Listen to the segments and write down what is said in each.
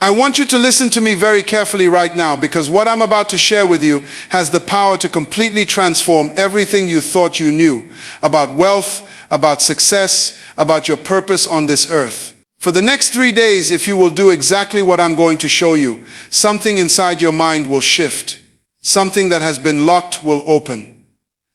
I want you to listen to me very carefully right now, because what I'm about to share with you has the power to completely transform everything you thought you knew about wealth, about success, about your purpose on this earth. For the next 3 days, if you will do exactly what I'm going to show you, something inside your mind will shift. Something that has been locked will open.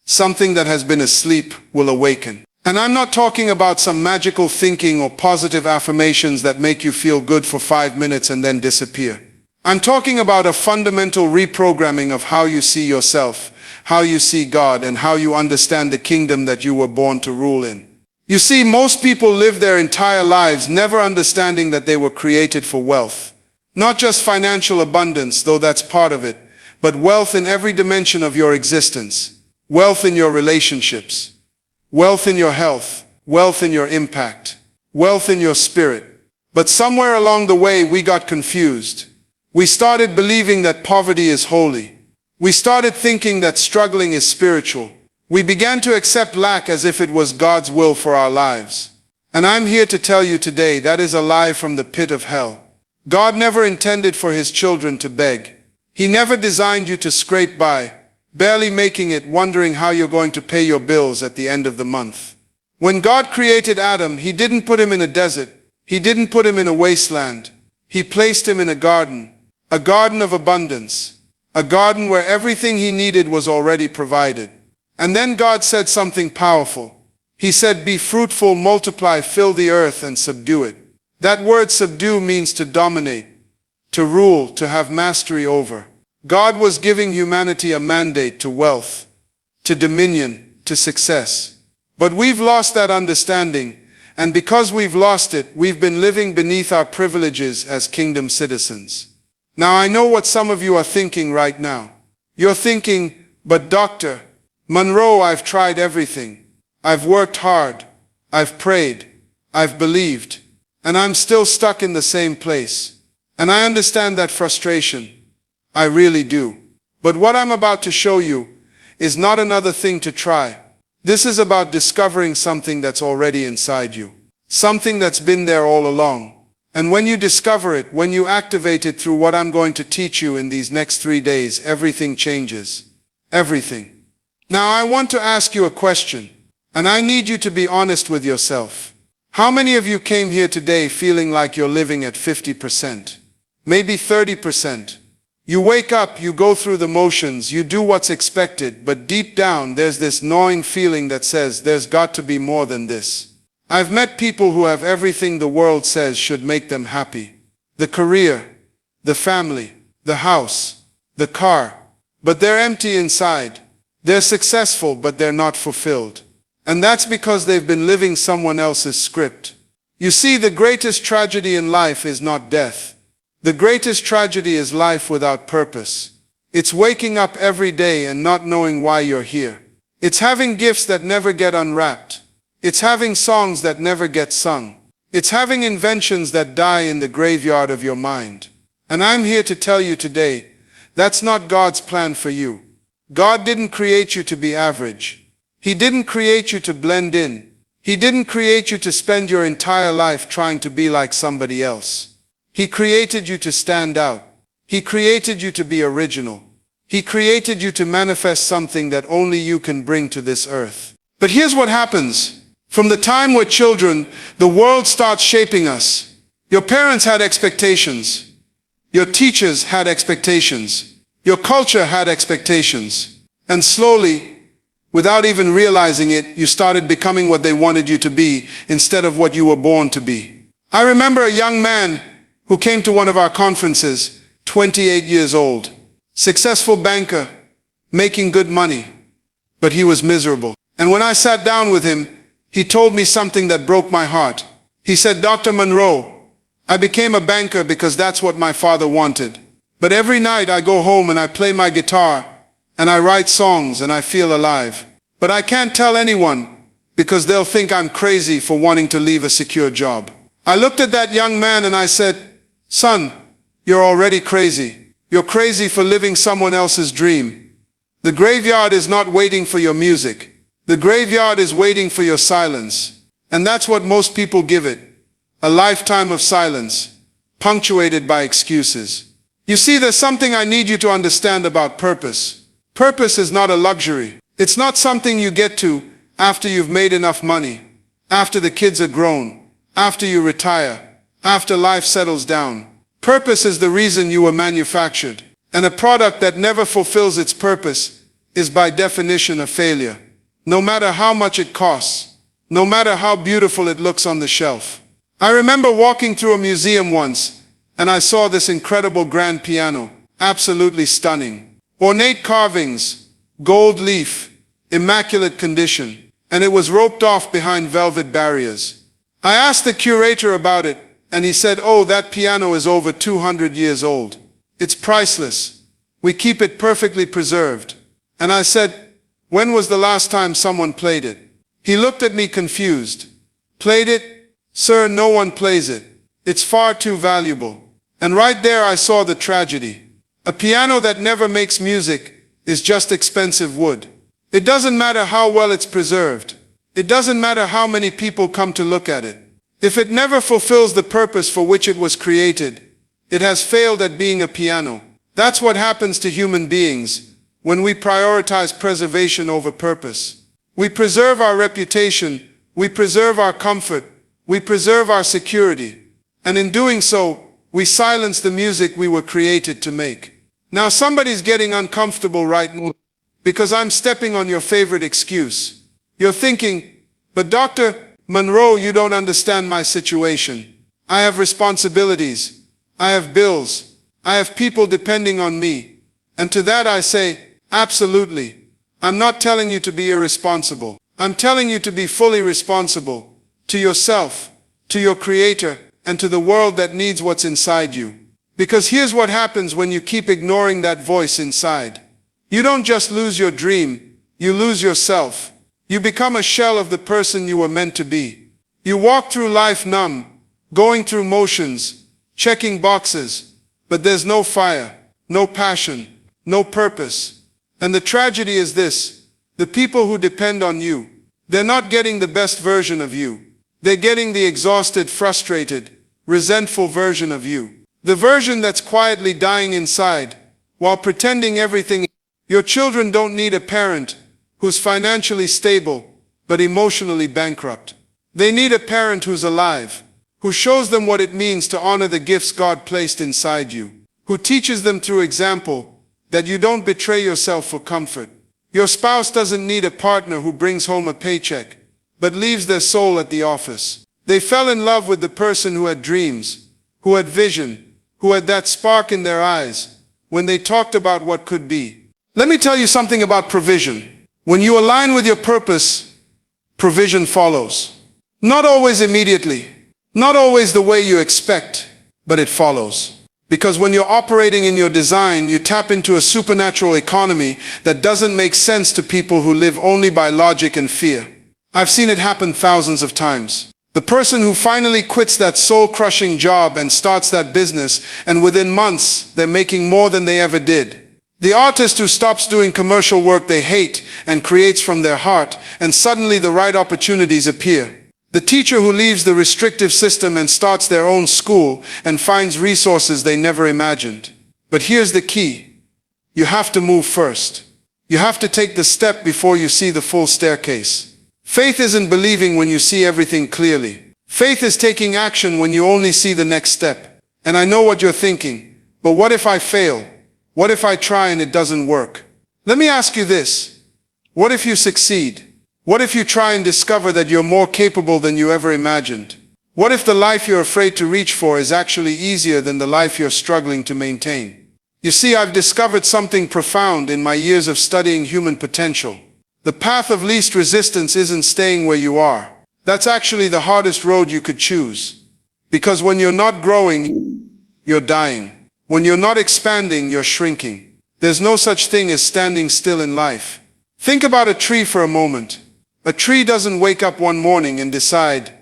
Something that has been asleep will awaken. And I'm not talking about some magical thinking or positive affirmations that make you feel good for 5 minutes and then disappear. I'm talking about a fundamental reprogramming of how you see yourself, how you see God, and how you understand the kingdom that you were born to rule in. You see, most people live their entire lives never understanding that they were created for wealth. Not just financial abundance, though that's part of it, but wealth in every dimension of your existence. Wealth in your relationships. Wealth in your health, wealth in your impact, wealth in your spirit. But somewhere along the way we got confused. We started believing that poverty is holy. We started thinking that struggling is spiritual. We began to accept lack as if it was God's will for our lives. And I'm here to tell you today that is a lie from the pit of hell. God never intended for his children to beg. He never designed you to scrape by, barely making it, wondering how you're going to pay your bills at the end of the month. When God created Adam, he didn't put him in a desert. He didn't put him in a wasteland. He placed him in a garden of abundance, a garden where everything he needed was already provided. And then God said something powerful. He said, "Be fruitful, multiply, fill the earth and subdue it." That word subdue means to dominate, to rule, to have mastery over. God was giving humanity a mandate to wealth, to dominion, to success. But we've lost that understanding, and because we've lost it, we've been living beneath our privileges as kingdom citizens. Now I know what some of you are thinking right now. You're thinking, "But Dr. Munroe, I've tried everything. I've worked hard. I've prayed. I've believed. And I'm still stuck in the same place." And I understand that frustration. I really do. But what I'm about to show you is not another thing to try. This is about discovering something that's already inside you. Something that's been there all along. And when you discover it, when you activate it through what I'm going to teach you in these next 3 days, everything changes. Everything. Now I want to ask you a question, and I need you to be honest with yourself. How many of you came here today feeling like you're living at 50%? Maybe 30%. You wake up, you go through the motions, you do what's expected, but deep down there's this gnawing feeling that says there's got to be more than this. I've met people who have everything the world says should make them happy. The career, the family, the house, the car, but they're empty inside. They're successful, but they're not fulfilled. And that's because they've been living someone else's script. You see, the greatest tragedy in life is not death. The greatest tragedy is life without purpose. It's waking up every day and not knowing why you're here. It's having gifts that never get unwrapped. It's having songs that never get sung. It's having inventions that die in the graveyard of your mind. And I'm here to tell you today, that's not God's plan for you. God didn't create you to be average. He didn't create you to blend in. He didn't create you to spend your entire life trying to be like somebody else. He created you to stand out. He created you to be original. He created you to manifest something that only you can bring to this earth. But here's what happens. From the time we're children, the world starts shaping us. Your parents had expectations. Your teachers had expectations. Your culture had expectations. And slowly, without even realizing it, you started becoming what they wanted you to be instead of what you were born to be. I remember a young man who came to one of our conferences, 28 years old, successful banker, making good money, but he was miserable. And when I sat down with him, he told me something that broke my heart. He said, "Dr. Munroe, I became a banker because that's what my father wanted. But every night I go home and I play my guitar and I write songs and I feel alive. But I can't tell anyone because they'll think I'm crazy for wanting to leave a secure job." I looked at that young man and I said, "Son, you're already crazy. You're crazy for living someone else's dream. The graveyard is not waiting for your music. The graveyard is waiting for your silence. And that's what most people give it. A lifetime of silence. punctuated by excuses. You see, there's something I need you to understand about purpose. Purpose is not a luxury. It's not something you get to after you've made enough money, after the kids are grown, after you retire, after life settles down. Purpose is the reason you were manufactured. And a product that never fulfills its purpose is by definition a failure. No matter how much it costs, no matter how beautiful it looks on the shelf. I remember walking through a museum once, and I saw this incredible grand piano, absolutely stunning. Ornate carvings, gold leaf, immaculate condition, and it was roped off behind velvet barriers. I asked the curator about it, and he said, "Oh, that piano is over 200 years old. It's priceless. We keep it perfectly preserved." And I said, "When was the last time someone played it?" He looked at me confused. "Played it? Sir, no one plays it. It's far too valuable." And right there I saw the tragedy. A piano that never makes music is just expensive wood. It doesn't matter how well it's preserved. It doesn't matter how many people come to look at it. If it never fulfills the purpose for which it was created, it has failed at being a piano. That's what happens to human beings when we prioritize preservation over purpose. We preserve our reputation, we preserve our comfort, we preserve our security, and in doing so, we silence the music we were created to make. Now somebody's getting uncomfortable right now because I'm stepping on your favorite excuse. You're thinking, "But Dr. Munroe, you don't understand my situation. I have responsibilities. I have bills. I have people depending on me." And to that I say, absolutely. I'm not telling you to be irresponsible. I'm telling you to be fully responsible to yourself, to your Creator, and to the world that needs what's inside you. Because here's what happens when you keep ignoring that voice inside. You don't just lose your dream, you lose yourself. You become a shell of the person you were meant to be. You walk through life numb, going through motions, checking boxes, but there's no fire, no passion, no purpose. And the tragedy is this: the people who depend on you, they're not getting the best version of you. They're getting the exhausted, frustrated, resentful version of you. The version that's quietly dying inside, while pretending everything. Your children don't need a parent who's financially stable, but emotionally bankrupt. They need a parent who's alive, who shows them what it means to honor the gifts God placed inside you, who teaches them through example that you don't betray yourself for comfort. Your spouse doesn't need a partner who brings home a paycheck, but leaves their soul at the office. They fell in love with the person who had dreams, who had vision, who had that spark in their eyes when they talked about what could be. Let me tell you something about provision. When you align with your purpose, provision follows. Not always immediately, not always the way you expect, but it follows. Because when you're operating in your design, you tap into a supernatural economy that doesn't make sense to people who live only by logic and fear. I've seen it happen thousands of times. The person who finally quits that soul-crushing job and starts that business, and within months, they're making more than they ever did. The artist who stops doing commercial work they hate and creates from their heart, and suddenly the right opportunities appear. The teacher who leaves the restrictive system and starts their own school and finds resources they never imagined. But here's the key. You have to move first. You have to take the step before you see the full staircase. Faith isn't believing when you see everything clearly. Faith is taking action when you only see the next step. And I know what you're thinking, but what if I fail? What if I try and it doesn't work? Let me ask you this. What if you succeed? What if you try and discover that you're more capable than you ever imagined? What if the life you're afraid to reach for is actually easier than the life you're struggling to maintain? You see, I've discovered something profound in my years of studying human potential. The path of least resistance isn't staying where you are. That's actually the hardest road you could choose. Because when you're not growing, you're dying. When you're not expanding, you're shrinking. There's no such thing as standing still in life. Think about a tree for a moment. A tree doesn't wake up one morning and decide,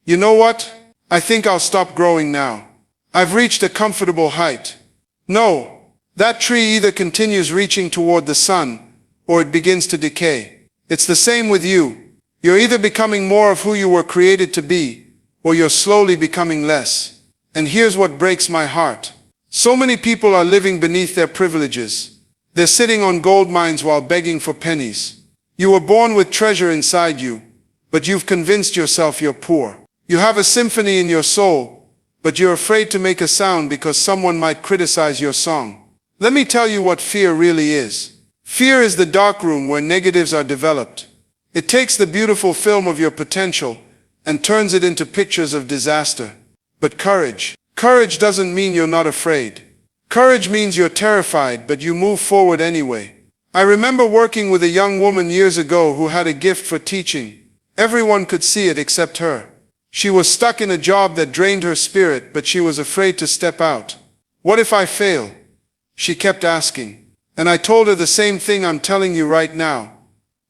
"You know what? I think I'll stop growing now. I've reached a comfortable height." No, that tree either continues reaching toward the sun, or it begins to decay. It's the same with you. You're either becoming more of who you were created to be, or you're slowly becoming less. And here's what breaks my heart. So many people are living beneath their privileges. They're sitting on gold mines while begging for pennies. You were born with treasure inside you, but you've convinced yourself you're poor. You have a symphony in your soul, but you're afraid to make a sound because someone might criticize your song. Let me tell you what fear really is. Fear is the dark room where negatives are developed. It takes the beautiful film of your potential and turns it into pictures of disaster. But courage doesn't mean you're not afraid. Courage means you're terrified, but you move forward anyway. I remember working with a young woman years ago who had a gift for teaching. Everyone could see it except her. She was stuck in a job that drained her spirit, but she was afraid to step out. What if I fail? She kept asking. And I told her the same thing I'm telling you right now.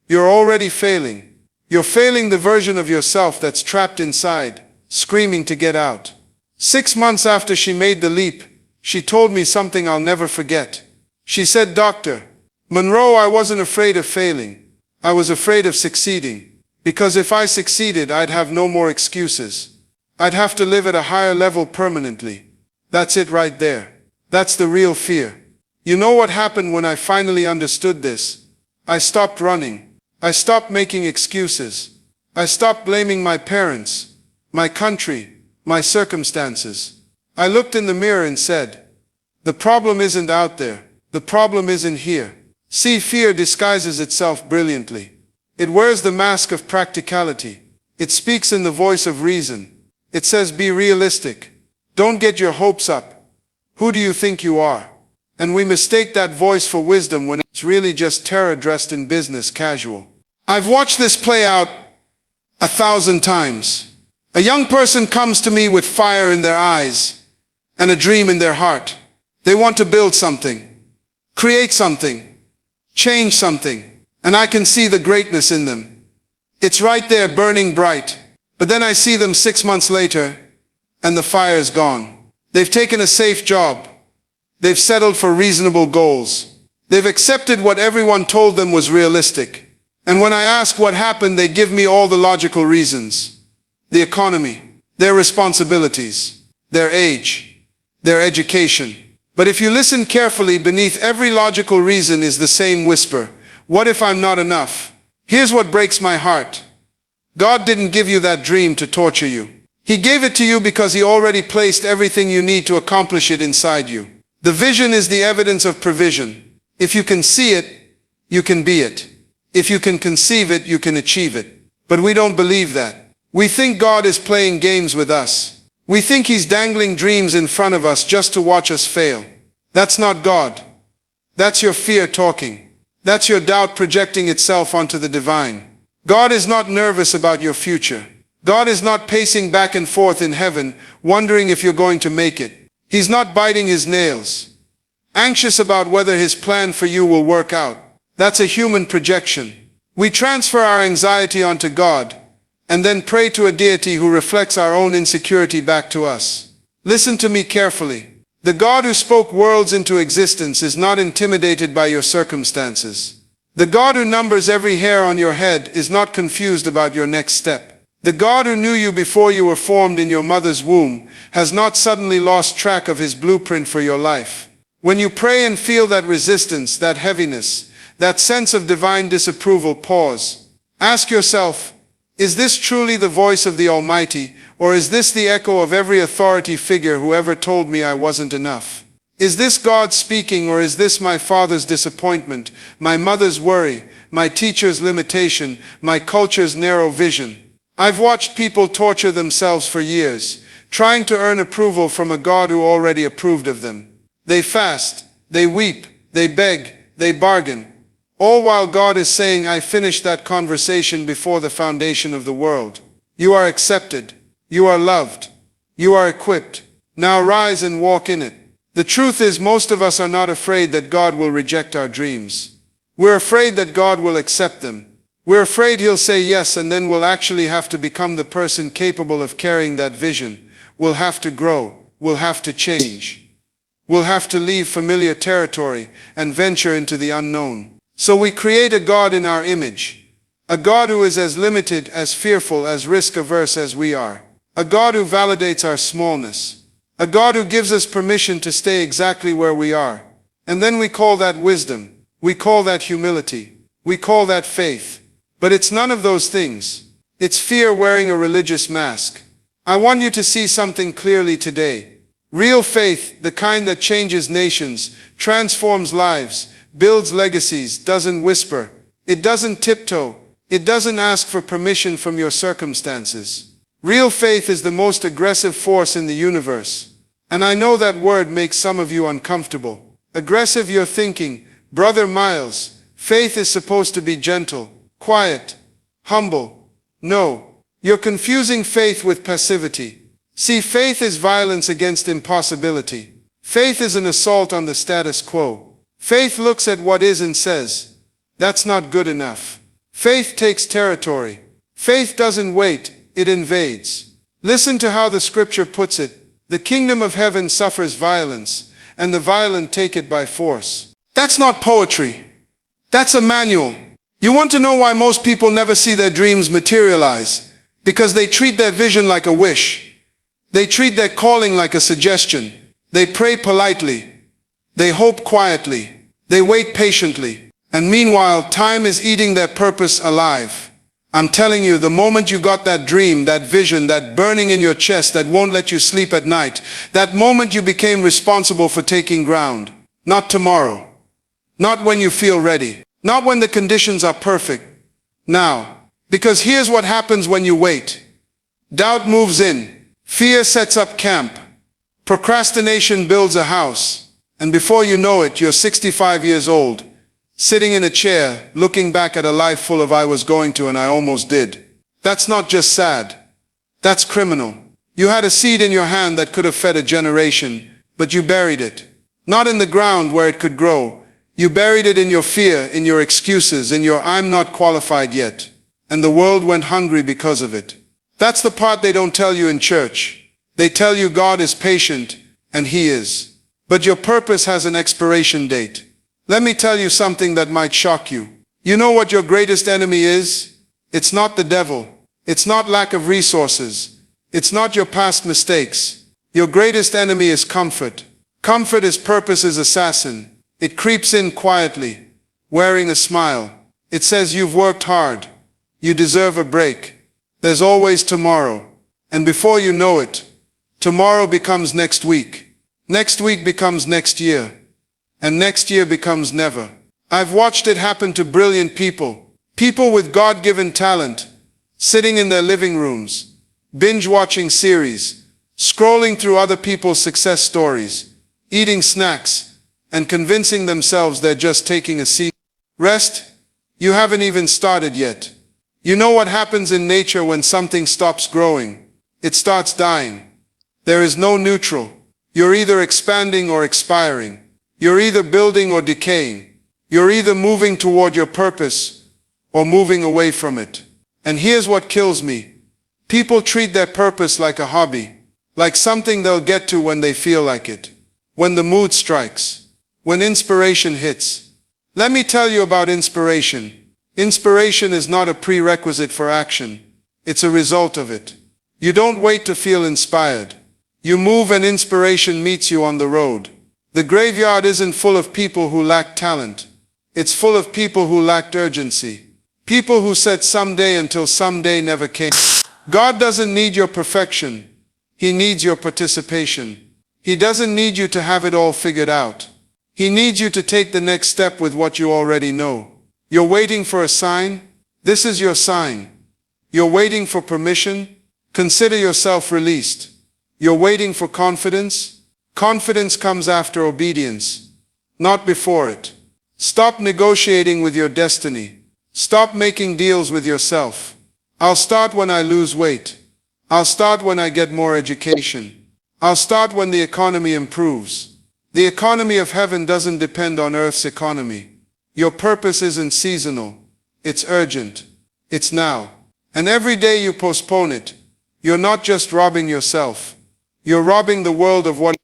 You're already failing. You're failing the version of yourself that's trapped inside, screaming to get out. 6 months after she made the leap, she told me something I'll never forget. She said, "Dr. Munroe, I wasn't afraid of failing. I was afraid of succeeding. Because if I succeeded, I'd have no more excuses. I'd have to live at a higher level permanently." That's it right there. That's the real fear. You know what happened when I finally understood this? I stopped running. I stopped making excuses. I stopped blaming my parents, my country, my circumstances. I looked in the mirror and said, the problem isn't out there. The problem is in here. See, fear disguises itself brilliantly. It wears the mask of practicality. It speaks in the voice of reason. It says, be realistic. Don't get your hopes up. Who do you think you are? And we mistake that voice for wisdom when it's really just terror dressed in business casual. I've watched this play out 1,000 times. A young person comes to me with fire in their eyes and a dream in their heart. They want to build something, create something, change something, and I can see the greatness in them. It's right there burning bright. But then I see them 6 months later and the fire is gone. They've taken a safe job. They've settled for reasonable goals. They've accepted what everyone told them was realistic. And when I ask what happened, they give me all the logical reasons. The economy, their responsibilities, their age, their education. But if you listen carefully, beneath every logical reason is the same whisper. What if I'm not enough? Here's what breaks my heart. God didn't give you that dream to torture you. He gave it to you because He already placed everything you need to accomplish it inside you. The vision is the evidence of provision. If you can see it, you can be it. If you can conceive it, you can achieve it. But we don't believe that. We think God is playing games with us. We think He's dangling dreams in front of us just to watch us fail. That's not God. That's your fear talking. That's your doubt projecting itself onto the divine. God is not nervous about your future. God is not pacing back and forth in heaven, wondering if you're going to make it. He's not biting His nails, anxious about whether His plan for you will work out. That's a human projection. We transfer our anxiety onto God and then pray to a deity who reflects our own insecurity back to us. Listen to me carefully. The God who spoke worlds into existence is not intimidated by your circumstances. The God who numbers every hair on your head is not confused about your next step. The God who knew you before you were formed in your mother's womb has not suddenly lost track of His blueprint for your life. When you pray and feel that resistance, that heaviness, that sense of divine disapproval, pause. Ask yourself, is this truly the voice of the Almighty, or is this the echo of every authority figure who ever told me I wasn't enough? Is this God speaking, or is this my father's disappointment, my mother's worry, my teacher's limitation, my culture's narrow vision? I've watched people torture themselves for years, trying to earn approval from a God who already approved of them. They fast, they weep, they beg, they bargain, all while God is saying, I finished that conversation before the foundation of the world. You are accepted, you are loved, you are equipped. Now rise and walk in it. The truth is, most of us are not afraid that God will reject our dreams. We're afraid that God will accept them. We're afraid He'll say yes, and then we'll actually have to become the person capable of carrying that vision. We'll have to grow. We'll have to change. We'll have to leave familiar territory and venture into the unknown. So we create a God in our image. A God who is as limited, as fearful, as risk-averse as we are. A God who validates our smallness. A God who gives us permission to stay exactly where we are. And then we call that wisdom. We call that humility. We call that faith. But it's none of those things. It's fear wearing a religious mask. I want you to see something clearly today. Real faith, the kind that changes nations, transforms lives, builds legacies, doesn't whisper. It doesn't tiptoe. It doesn't ask for permission from your circumstances. Real faith is the most aggressive force in the universe. And I know that word makes some of you uncomfortable. Aggressive, you're thinking, Brother Myles, faith is supposed to be gentle, quiet, humble. No, you're confusing faith with passivity. See, faith is violence against impossibility. Faith is an assault on the status quo. Faith looks at what is and says, that's not good enough. Faith takes territory. Faith doesn't wait, it invades. Listen to how the scripture puts it. The kingdom of heaven suffers violence, and the violent take it by force. That's not poetry. That's a manual. You want to know why most people never see their dreams materialize? Because they treat their vision like a wish. They treat their calling like a suggestion. They pray politely. They hope quietly. They wait patiently. And meanwhile, time is eating their purpose alive. I'm telling you, the moment you got that dream, that vision, that burning in your chest that won't let you sleep at night, that moment you became responsible for taking ground. Not tomorrow. Not when you feel ready. Not when the conditions are perfect. Now. Because here's what happens when you wait. Doubt moves in. Fear sets up camp. Procrastination builds a house. And before you know it, you're 65 years old, sitting in a chair, looking back at a life full of I was going to and I almost did. That's not just sad. That's criminal. You had a seed in your hand that could have fed a generation, but you buried it. Not in the ground where it could grow. You buried it in your fear, in your excuses, in your I'm not qualified yet. And the world went hungry because of it. That's the part they don't tell you in church. They tell you God is patient, and He is. But your purpose has an expiration date. Let me tell you something that might shock you. You know what your greatest enemy is? It's not the devil. It's not lack of resources. It's not your past mistakes. Your greatest enemy is comfort. Comfort is purpose's assassin. It creeps in quietly, wearing a smile. It says you've worked hard. You deserve a break. There's always tomorrow. And before you know it, tomorrow becomes next week. Next week becomes next year. And next year becomes never. I've watched it happen to brilliant people. People with God-given talent, sitting in their living rooms, binge-watching series, scrolling through other people's success stories, eating snacks, and convincing themselves they're just taking a seat. Rest? You haven't even started yet. You know what happens in nature when something stops growing? It starts dying. There is no neutral. You're either expanding or expiring. You're either building or decaying. You're either moving toward your purpose or moving away from it. And here's what kills me. People treat their purpose like a hobby, like something they'll get to when they feel like it, when the mood strikes, when inspiration hits. Let me tell you about inspiration. Inspiration is not a prerequisite for action. It's a result of it. You don't wait to feel inspired. You move and inspiration meets you on the road. The graveyard isn't full of people who lack talent. It's full of people who lacked urgency. People who said someday until someday never came. God doesn't need your perfection. He needs your participation. He doesn't need you to have it all figured out. He needs you to take the next step with what you already know. You're waiting for a sign? This is your sign. You're waiting for permission? Consider yourself released. You're waiting for confidence? Confidence comes after obedience, not before it. Stop negotiating with your destiny. Stop making deals with yourself. I'll start when I lose weight. I'll start when I get more education. I'll start when the economy improves. The economy of heaven doesn't depend on earth's economy. Your purpose isn't seasonal. It's urgent. It's now. And every day you postpone it, you're not just robbing yourself. You're robbing the world of what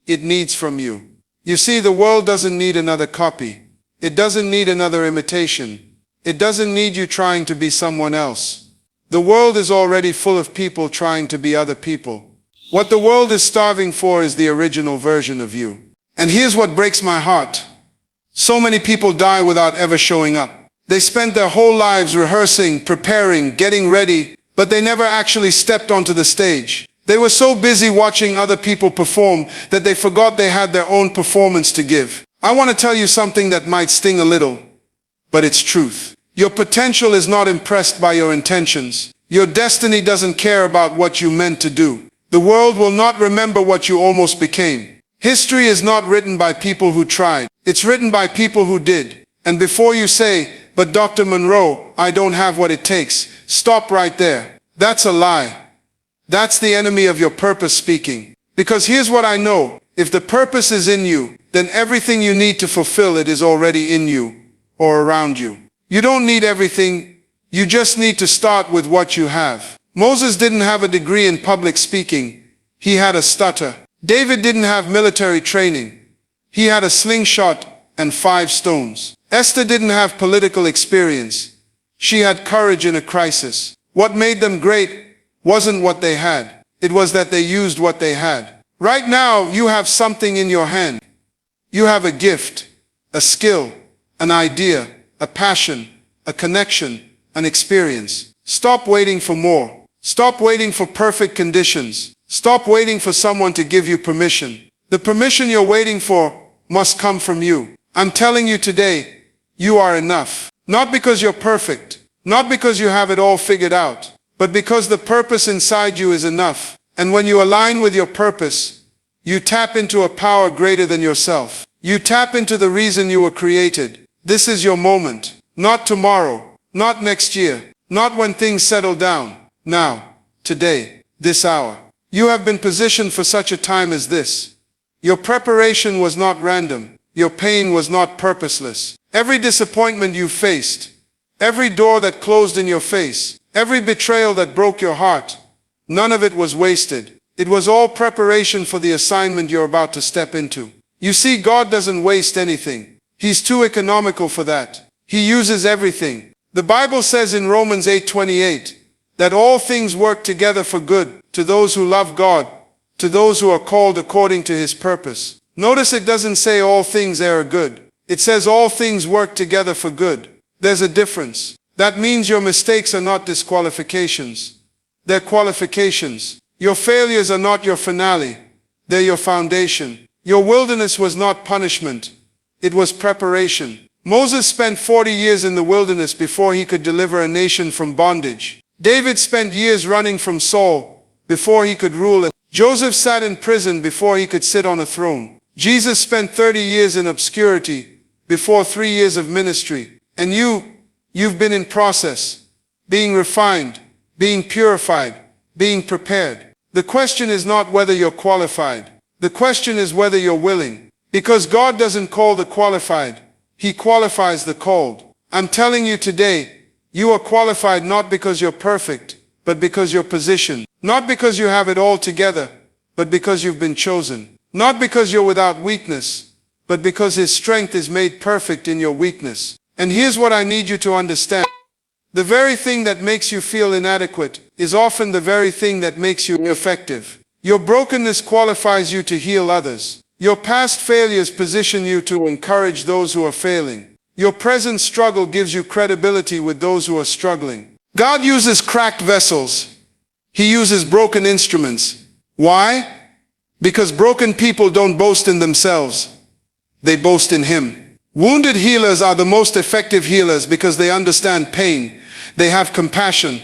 it needs from you. You see, the world doesn't need another copy. It doesn't need another imitation. It doesn't need you trying to be someone else. The world is already full of people trying to be other people. What the world is starving for is the original version of you. And here's what breaks my heart. So many people die without ever showing up. They spent their whole lives rehearsing, preparing, getting ready, but they never actually stepped onto the stage. They were so busy watching other people perform that they forgot they had their own performance to give. I want to tell you something that might sting a little, but it's truth. Your potential is not impressed by your intentions. Your destiny doesn't care about what you meant to do. The world will not remember what you almost became. History is not written by people who tried. It's written by people who did. And before you say, "But Dr. Munroe, I don't have what it takes," stop right there. That's a lie. That's the enemy of your purpose speaking. Because here's what I know. If the purpose is in you, then everything you need to fulfill it is already in you or around you. You don't need everything. You just need to start with what you have. Moses didn't have a degree in public speaking. He had a stutter. David didn't have military training. He had a slingshot and 5 stones. Esther didn't have political experience. She had courage in a crisis. What made them great wasn't what they had. It was that they used what they had. Right now, you have something in your hand. You have a gift, a skill, an idea, a passion, a connection, an experience. Stop waiting for more. Stop waiting for perfect conditions. Stop waiting for someone to give you permission. The permission you're waiting for must come from you. I'm telling you today, you are enough. Not because you're perfect, not because you have it all figured out, but because the purpose inside you is enough. And when you align with your purpose, you tap into a power greater than yourself. You tap into the reason you were created. This is your moment. Not tomorrow, not next year, not when things settle down. Now, today, this hour. You have been positioned for such a time as this. Your preparation was not random. Your pain was not purposeless. Every disappointment you faced, every door that closed in your face, every betrayal that broke your heart, none of it was wasted. It was all preparation for the assignment you're about to step into. You see, God doesn't waste anything. He's too economical for that. He uses everything. The Bible says in Romans 8:28 that all things work together for good to those who love God, to those who are called according to His purpose. Notice it doesn't say all things are good. It says all things work together for good. There's a difference. That means your mistakes are not disqualifications. They're qualifications. Your failures are not your finale. They're your foundation. Your wilderness was not punishment. It was preparation. Moses spent 40 years in the wilderness before he could deliver a nation from bondage. David spent years running from Saul before he could rule. Joseph sat in prison before he could sit on a throne. Jesus spent 30 years in obscurity before 3 years of ministry. And you've been in process, being refined, being purified, being prepared. The question is not whether you're qualified. The question is whether you're willing. Because God doesn't call the qualified. He qualifies the called. I'm telling you today, you are qualified not because you're perfect, but because you're positioned. Not because you have it all together, but because you've been chosen. Not because you're without weakness, but because His strength is made perfect in your weakness. And here's what I need you to understand. The very thing that makes you feel inadequate is often the very thing that makes you effective. Your brokenness qualifies you to heal others. Your past failures position you to encourage those who are failing. Your present struggle gives you credibility with those who are struggling. God uses cracked vessels. He uses broken instruments. Why? Because broken people don't boast in themselves. They boast in Him. Wounded healers are the most effective healers because they understand pain. They have compassion.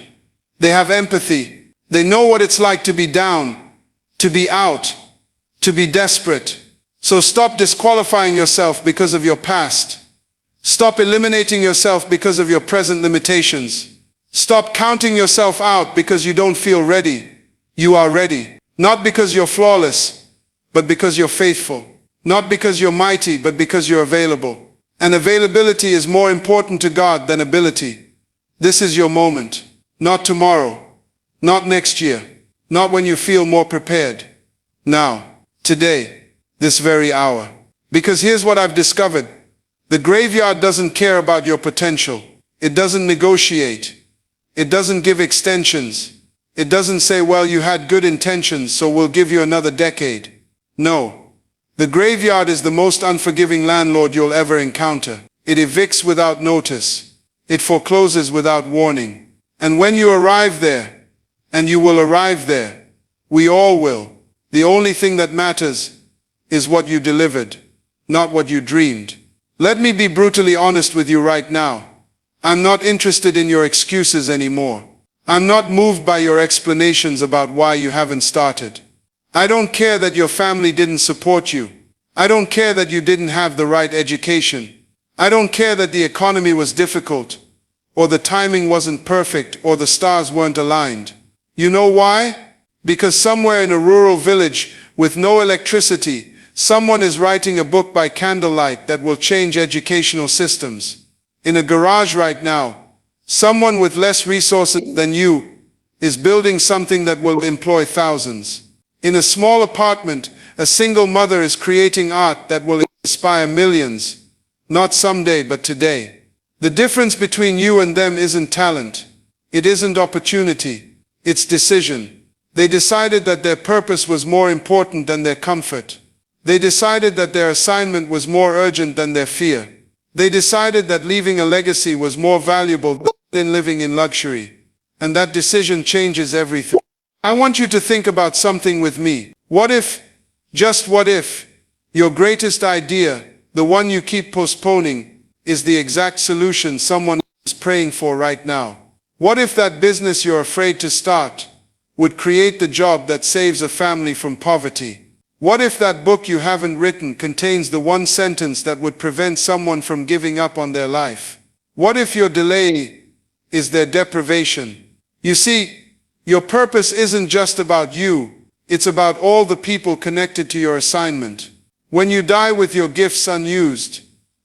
They have empathy. They know what it's like to be down, to be out, to be desperate. So stop disqualifying yourself because of your past. Stop eliminating yourself because of your present limitations. Stop counting yourself out because you don't feel ready. You are ready. Not because you're flawless, but because you're faithful. Not because you're mighty, but because you're available. And availability is more important to God than ability. This is your moment. Not tomorrow. Not next year. Not when you feel more prepared. Now. Today. This very hour. Because here's what I've discovered. The graveyard doesn't care about your potential. It doesn't negotiate. It doesn't give extensions. It doesn't say, well, you had good intentions, so we'll give you another decade. No. The graveyard is the most unforgiving landlord you'll ever encounter. It evicts without notice. It forecloses without warning. And when you arrive there, and you will arrive there, we all will, the only thing that matters is what you delivered, not what you dreamed. Let me be brutally honest with you right now. I'm not interested in your excuses anymore. I'm not moved by your explanations about why you haven't started. I don't care that your family didn't support you. I don't care that you didn't have the right education. I don't care that the economy was difficult, or the timing wasn't perfect, or the stars weren't aligned. You know why? Because somewhere in a rural village with no electricity, someone is writing a book by candlelight that will change educational systems. In a garage right now, someone with less resources than you is building something that will employ thousands. In a small apartment, a single mother is creating art that will inspire millions. Not someday, but today. The difference between you and them isn't talent. It isn't opportunity. It's decision. They decided that their purpose was more important than their comfort. They decided that their assignment was more urgent than their fear. They decided that leaving a legacy was more valuable than living in luxury. And that decision changes everything. I want you to think about something with me. What if, just what if, your greatest idea, the one you keep postponing, is the exact solution someone is praying for right now? What if that business you're afraid to start would create the job that saves a family from poverty? What if that book you haven't written contains the one sentence that would prevent someone from giving up on their life? What if your delay is their deprivation? You see, your purpose isn't just about you, it's about all the people connected to your assignment. When you die with your gifts unused,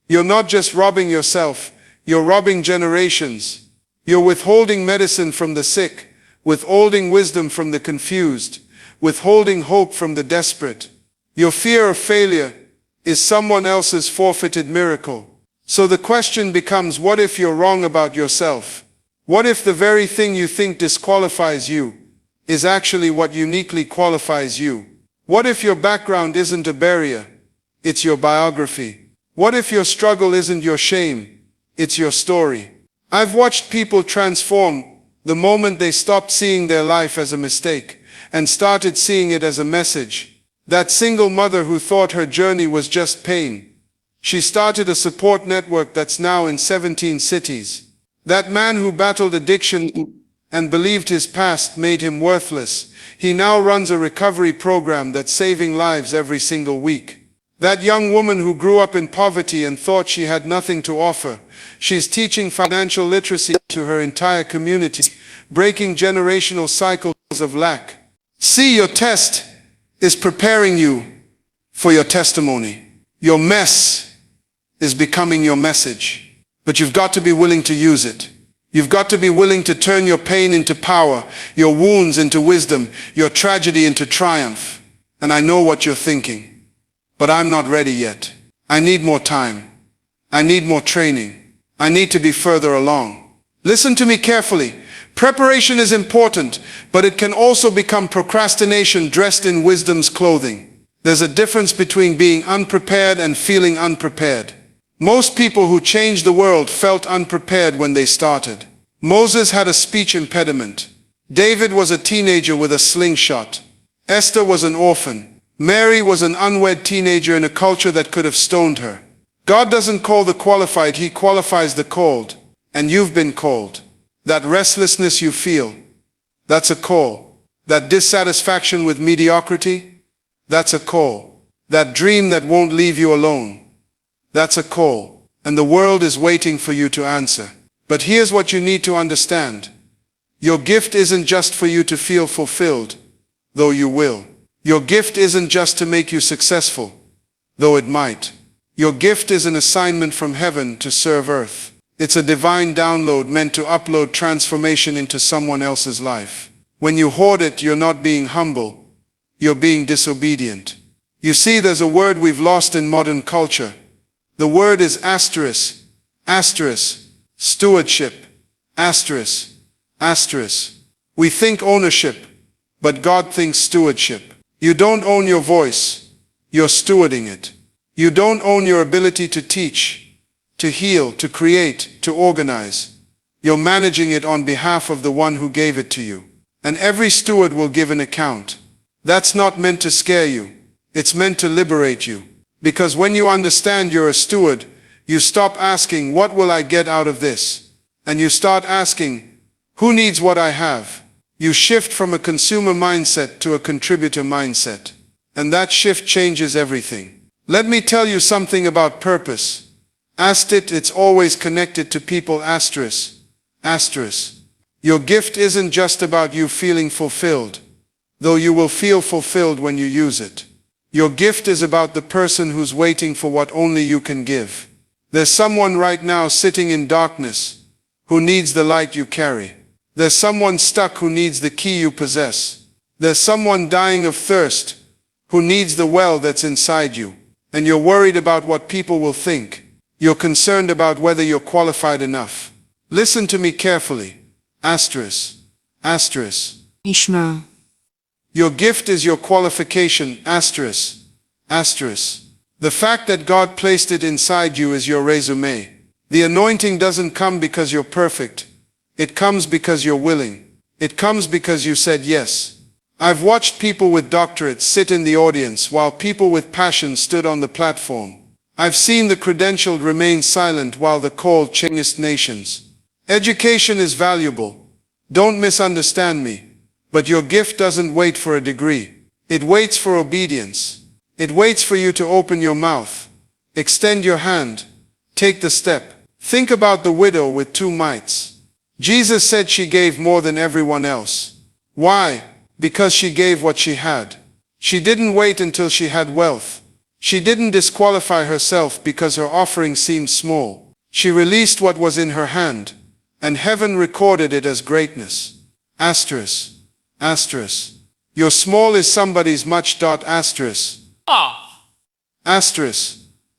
you're not just robbing yourself, you're robbing generations. You're withholding medicine from the sick, withholding wisdom from the confused, withholding hope from the desperate. Your fear of failure is someone else's forfeited miracle. So the question becomes, what if you're wrong about yourself? What if the very thing you think disqualifies you is actually what uniquely qualifies you? What if your background isn't a barrier? It's your biography. What if your struggle isn't your shame? It's your story. I've watched people transform the moment they stopped seeing their life as a mistake and started seeing it as a message. That single mother who thought her journey was just pain. She started a support network that's now in 17 cities. That man who battled addiction and believed his past made him worthless. He now runs a recovery program that's saving lives every single week. That young woman who grew up in poverty and thought she had nothing to offer. She's teaching financial literacy to her entire community, breaking generational cycles of lack. See, your test is preparing you for your testimony. Your mess is becoming your message. But you've got to be willing to use it. You've got to be willing to turn your pain into power, your wounds into wisdom, your tragedy into triumph. And I know what you're thinking, but I'm not ready yet. I need more time. I need more training. I need to be further along. Listen to me carefully. Preparation is important, but it can also become procrastination dressed in wisdom's clothing. There's a difference between being unprepared and feeling unprepared. Most people who changed the world felt unprepared when they started. Moses had a speech impediment. David was a teenager with a slingshot. Esther was an orphan. Mary was an unwed teenager in a culture that could have stoned her. God doesn't call the qualified, He qualifies the called. And you've been called. That restlessness you feel, that's a call. That dissatisfaction with mediocrity, that's a call. That dream that won't leave you alone, that's a call, and the world is waiting for you to answer. But here's what you need to understand. Your gift isn't just for you to feel fulfilled, though you will. Your gift isn't just to make you successful, though it might. Your gift is an assignment from heaven to serve earth. It's a divine download meant to upload transformation into someone else's life. When you hoard it, you're not being humble, you're being disobedient. You see, there's a word we've lost in modern culture. The word is asterisk, stewardship, asterisk. We think ownership, but God thinks stewardship. You don't own your voice, you're stewarding it. You don't own your ability to teach, to heal, to create, to organize. You're managing it on behalf of the one who gave it to you. And every steward will give an account. That's not meant to scare you. It's meant to liberate you. Because when you understand you're a steward, you stop asking, what will I get out of this? And you start asking, who needs what I have? You shift from a consumer mindset to a contributor mindset. And that shift changes everything. Let me tell you something about purpose. It's always connected to people. Your gift isn't just about you feeling fulfilled, though you will feel fulfilled when you use it. Your gift is about the person who's waiting for what only you can give. There's someone right now sitting in darkness who needs the light you carry. There's someone stuck who needs the key you possess. There's someone dying of thirst who needs the well that's inside you. And you're worried about what people will think. You're concerned about whether you're qualified enough. Listen to me carefully. Ishmael. Your gift is your qualification. The fact that God placed it inside you is your resume. The anointing doesn't come because you're perfect. It comes because you're willing. It comes because you said yes. I've watched people with doctorates sit in the audience while people with passion stood on the platform. I've seen the credentialed remain silent while the called changed nations. Education is valuable. Don't misunderstand me. But your gift doesn't wait for a degree. It waits for obedience. It waits for you to open your mouth, extend your hand, take the step. Think about the widow with 2 mites. Jesus said she gave more than everyone else. Why? Because she gave what she had. She didn't wait until she had wealth. She didn't disqualify herself because her offering seemed small. She released what was in her hand, and heaven recorded it as greatness. Your small is somebody's much.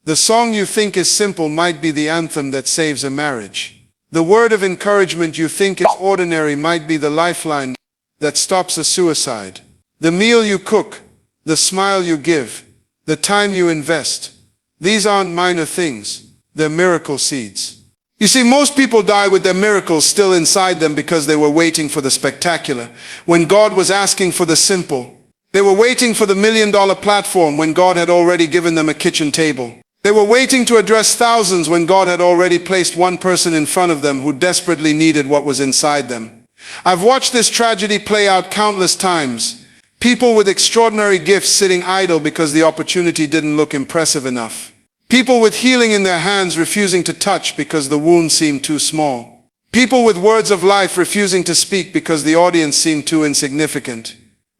The song you think is simple might be the anthem that saves a marriage. The word of encouragement you think is ordinary might be the lifeline that stops a suicide. The meal you cook, the smile you give, the time you invest. These aren't minor things, they're miracle seeds. You see, most people die with their miracles still inside them because they were waiting for the spectacular, when God was asking for the simple. They were waiting for the $1 million platform when God had already given them a kitchen table. They were waiting to address thousands when God had already placed one person in front of them who desperately needed what was inside them. I've watched this tragedy play out countless times. People with extraordinary gifts sitting idle because the opportunity didn't look impressive enough. People with healing in their hands refusing to touch because the wound seemed too small. People with words of life refusing to speak because the audience seemed too insignificant.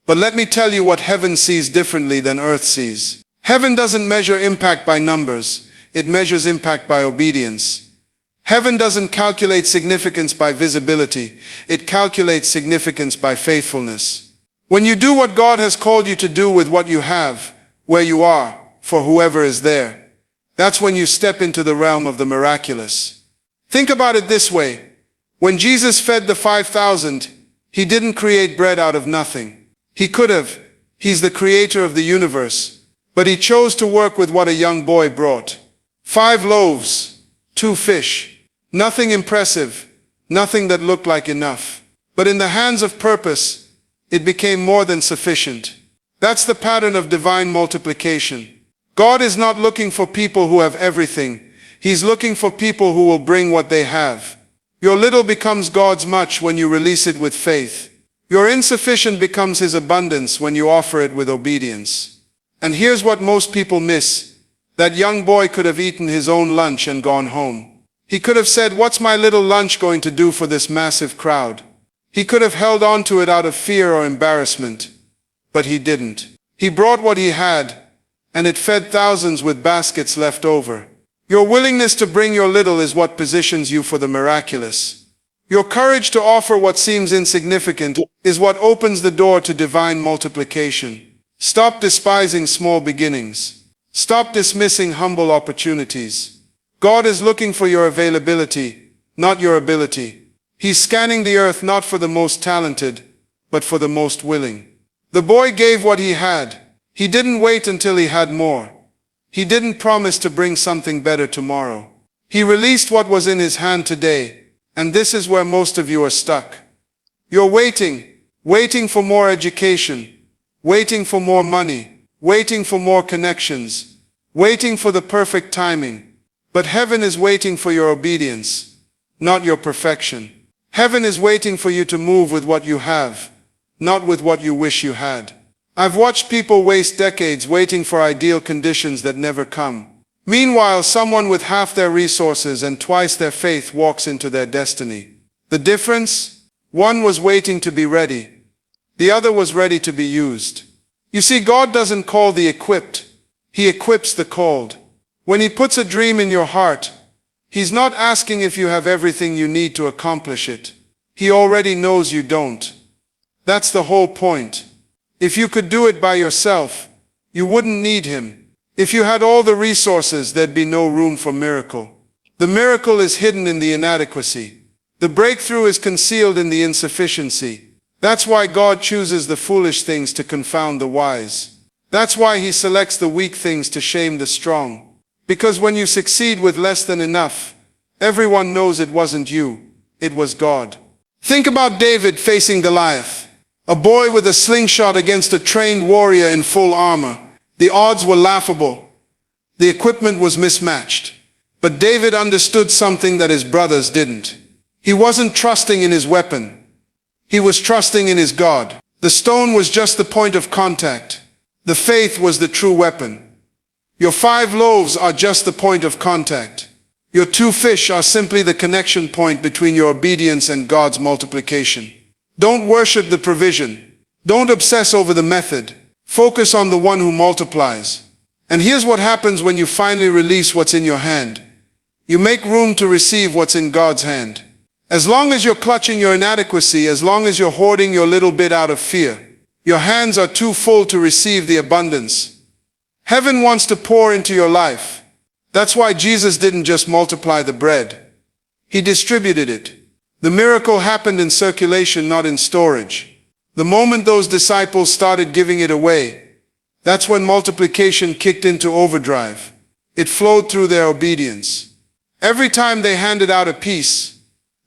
But let me tell you what heaven sees differently than earth sees. Heaven doesn't measure impact by numbers, it measures impact by obedience. Heaven doesn't calculate significance by visibility, it calculates significance by faithfulness. When you do what God has called you to do with what you have, where you are, for whoever is there, that's when you step into the realm of the miraculous. Think about it this way. When Jesus fed the 5,000, he didn't create bread out of nothing. He could have. He's the creator of the universe. But he chose to work with what a young boy brought. 5 loaves, 2 fish. Nothing impressive, nothing that looked like enough. But in the hands of purpose, it became more than sufficient. That's the pattern of divine multiplication. God is not looking for people who have everything. He's looking for people who will bring what they have. Your little becomes God's much when you release it with faith. Your insufficient becomes His abundance when you offer it with obedience. And here's what most people miss. That young boy could have eaten his own lunch and gone home. He could have said, "What's my little lunch going to do for this massive crowd?" He could have held on to it out of fear or embarrassment. But he didn't. He brought what he had, and it fed thousands with baskets left over. Your willingness to bring your little is what positions you for the miraculous. Your courage to offer what seems insignificant is what opens the door to divine multiplication. Stop despising small beginnings. Stop dismissing humble opportunities. God is looking for your availability, not your ability. He's scanning the earth not for the most talented, but for the most willing. The boy gave what he had. He didn't wait until he had more. He didn't promise to bring something better tomorrow. He released what was in his hand today, and this is where most of you are stuck. You're waiting for more education, waiting for more money, waiting for more connections, waiting for the perfect timing. But heaven is waiting for your obedience, not your perfection. Heaven is waiting for you to move with what you have, not with what you wish you had. I've watched people waste decades waiting for ideal conditions that never come. Meanwhile, someone with half their resources and twice their faith walks into their destiny. The difference? One was waiting to be ready. The other was ready to be used. You see, God doesn't call the equipped. He equips the called. When He puts a dream in your heart, He's not asking if you have everything you need to accomplish it. He already knows you don't. That's the whole point. If you could do it by yourself, you wouldn't need Him. If you had all the resources, there'd be no room for miracle. The miracle is hidden in the inadequacy. The breakthrough is concealed in the insufficiency. That's why God chooses the foolish things to confound the wise. That's why He selects the weak things to shame the strong. Because when you succeed with less than enough, everyone knows it wasn't you, it was God. Think about David facing Goliath. A boy with a slingshot against a trained warrior in full armor. The odds were laughable. The equipment was mismatched. But David understood something that his brothers didn't. He wasn't trusting in his weapon. He was trusting in his God. The stone was just the point of contact. The faith was the true weapon. Your 5 loaves are just the point of contact. Your 2 fish are simply the connection point between your obedience and God's multiplication. Don't worship the provision. Don't obsess over the method. Focus on the one who multiplies. And here's what happens when you finally release what's in your hand. You make room to receive what's in God's hand. As long as you're clutching your inadequacy, as long as you're hoarding your little bit out of fear, your hands are too full to receive the abundance. Heaven wants to pour into your life. That's why Jesus didn't just multiply the bread. He distributed it. The miracle happened in circulation, not in storage. The moment those disciples started giving it away, that's when multiplication kicked into overdrive. It flowed through their obedience. Every time they handed out a piece,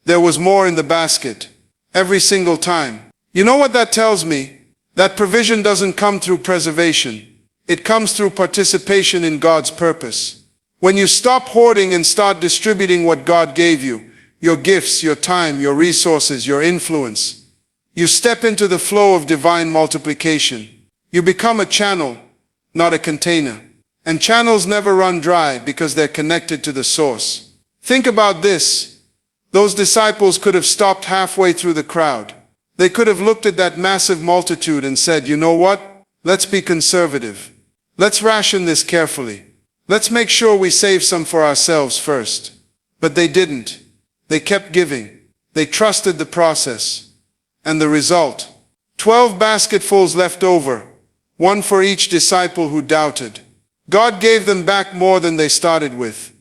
there was more in the basket. Every single time. You know what that tells me? That provision doesn't come through preservation. It comes through participation in God's purpose. When you stop hoarding and start distributing what God gave you, your gifts, your time, your resources, your influence, you step into the flow of divine multiplication. You become a channel, not a container. And channels never run dry because they're connected to the source. Think about this. Those disciples could have stopped halfway through the crowd. They could have looked at that massive multitude and said, you know what? Let's be conservative. Let's ration this carefully. Let's make sure we save some for ourselves first. But they didn't. They kept giving. They trusted the process. And the result? 12 basketfuls left over, 1 for each disciple who doubted. God gave them back more than they started with.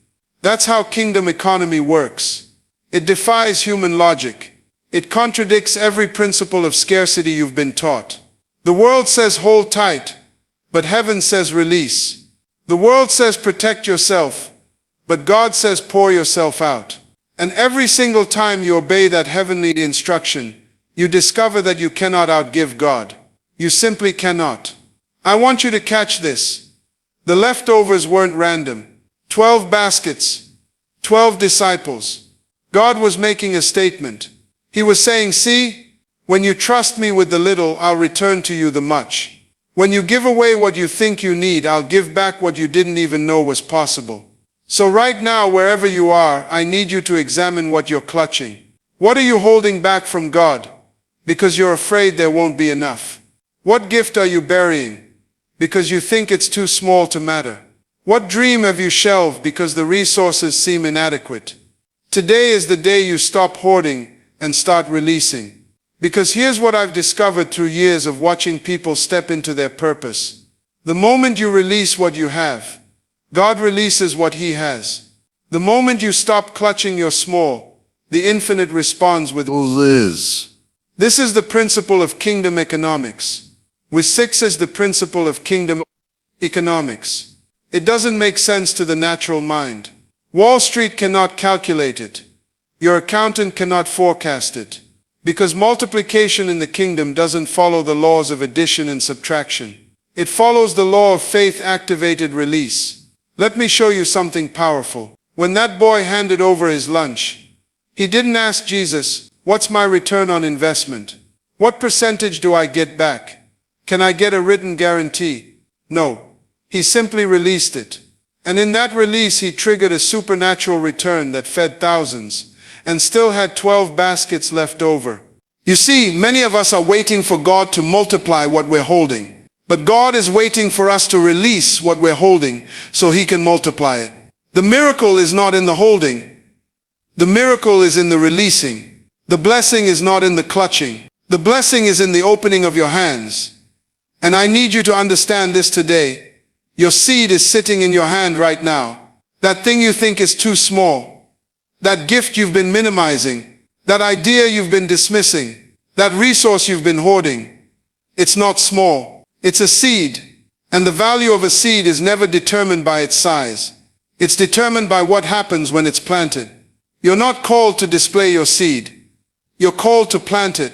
That's how kingdom economy works. It defies human logic. It contradicts every principle of scarcity you've been taught. The world says hold tight, but heaven says release. The world says protect yourself, but God says pour yourself out. And every single time you obey that heavenly instruction, you discover that you cannot outgive God. You simply cannot. I want you to catch this. The leftovers weren't random. 12 baskets, 12 disciples. God was making a statement. He was saying, see, when you trust me with the little, I'll return to you the much. When you give away what you think you need, I'll give back what you didn't even know was possible. So right now, wherever you are, I need you to examine what you're clutching. What are you holding back from God? Because you're afraid there won't be enough. What gift are you burying? Because you think it's too small to matter. What dream have you shelved because the resources seem inadequate? Today is the day you stop hoarding and start releasing. Because here's what I've discovered through years of watching people step into their purpose. The moment you release what you have, God releases what He has. The moment you stop clutching your small, the infinite responds with is. This is the principle of kingdom economics. With 6 is the principle of kingdom economics. It doesn't make sense to the natural mind. Wall Street cannot calculate it. Your accountant cannot forecast it. Because multiplication in the kingdom doesn't follow the laws of addition and subtraction. It follows the law of faith-activated release. Let me show you something powerful. When that boy handed over his lunch, he didn't ask Jesus, "What's my return on investment? What percentage do I get back? Can I get a written guarantee?" No. He simply released it. And in that release he triggered a supernatural return that fed thousands, and still had 12 baskets left over. You see, many of us are waiting for God to multiply what we're holding. But God is waiting for us to release what we're holding so He can multiply it. The miracle is not in the holding. The miracle is in the releasing. The blessing is not in the clutching. The blessing is in the opening of your hands. And I need you to understand this today. Your seed is sitting in your hand right now. That thing you think is too small. That gift you've been minimizing. That idea you've been dismissing. That resource you've been hoarding. It's not small. It's a seed. And the value of a seed is never determined by its size. It's determined by what happens when it's planted. You're not called to display your seed. You're called to plant it.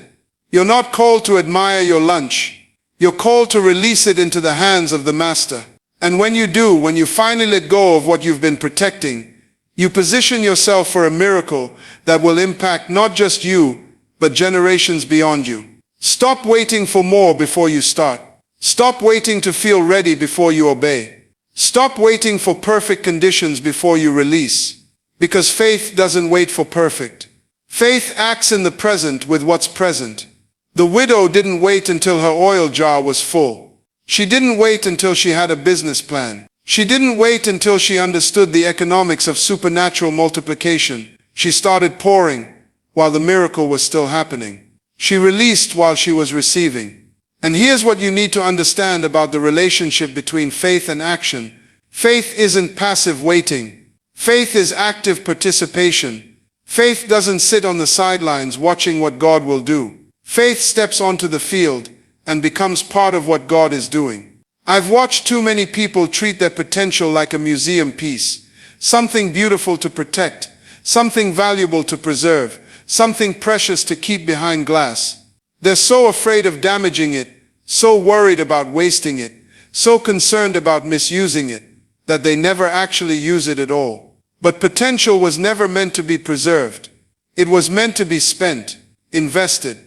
You're not called to admire your lunch. You're called to release it into the hands of the Master. And when you do, when you finally let go of what you've been protecting, you position yourself for a miracle that will impact not just you, but generations beyond you. Stop waiting for more before you start. Stop waiting to feel ready before you obey. Stop waiting for perfect conditions before you release. Because faith doesn't wait for perfect. Faith acts in the present with what's present. The widow didn't wait until her oil jar was full. She didn't wait until she had a business plan. She didn't wait until she understood the economics of supernatural multiplication. She started pouring while the miracle was still happening. She released while she was receiving. And here's what you need to understand about the relationship between faith and action. Faith isn't passive waiting. Faith is active participation. Faith doesn't sit on the sidelines watching what God will do. Faith steps onto the field and becomes part of what God is doing. I've watched too many people treat their potential like a museum piece, something beautiful to protect, something valuable to preserve, something precious to keep behind glass. They're so afraid of damaging it, so worried about wasting it, so concerned about misusing it, that they never actually use it at all. But potential was never meant to be preserved. It was meant to be spent, invested,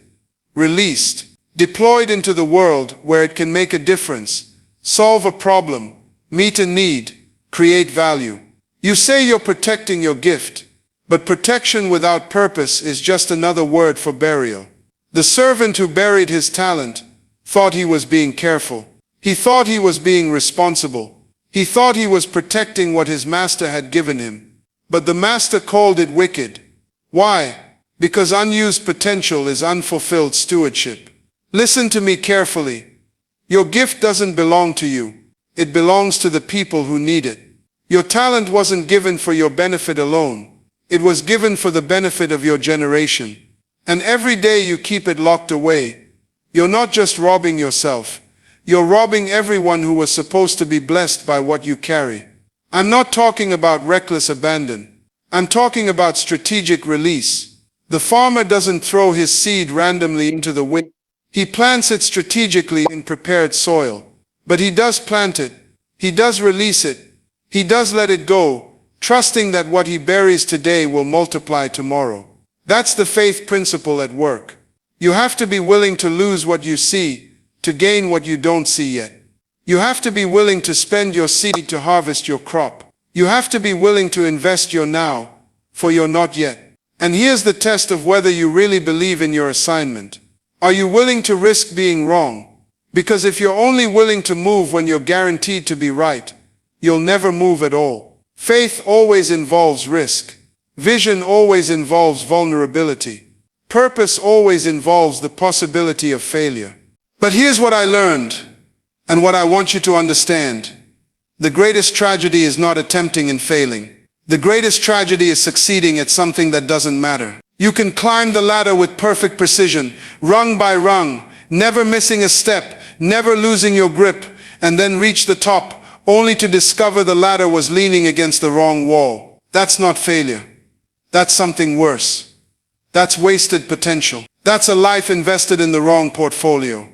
released, deployed into the world where it can make a difference, solve a problem, meet a need, create value. You say you're protecting your gift, but protection without purpose is just another word for burial. The servant who buried his talent thought he was being careful. He thought he was being responsible. He thought he was protecting what his master had given him. But the master called it wicked. Why? Because unused potential is unfulfilled stewardship. Listen to me carefully. Your gift doesn't belong to you. It belongs to the people who need it. Your talent wasn't given for your benefit alone. It was given for the benefit of your generation. And every day you keep it locked away, you're not just robbing yourself. You're robbing everyone who was supposed to be blessed by what you carry. I'm not talking about reckless abandon. I'm talking about strategic release. The farmer doesn't throw his seed randomly into the wind. He plants it strategically in prepared soil. But he does plant it. He does release it. He does let it go, trusting that what he buries today will multiply tomorrow. That's the faith principle at work. You have to be willing to lose what you see, to gain what you don't see yet. You have to be willing to spend your seed to harvest your crop. You have to be willing to invest your now, for your not yet. And here's the test of whether you really believe in your assignment. Are you willing to risk being wrong? Because if you're only willing to move when you're guaranteed to be right, you'll never move at all. Faith always involves risk. Vision always involves vulnerability. Purpose always involves the possibility of failure. But here's what I learned, and what I want you to understand. The greatest tragedy is not attempting and failing. The greatest tragedy is succeeding at something that doesn't matter. You can climb the ladder with perfect precision, rung by rung, never missing a step, never losing your grip, and then reach the top, only to discover the ladder was leaning against the wrong wall. That's not failure. That's something worse. That's wasted potential. That's a life invested in the wrong portfolio.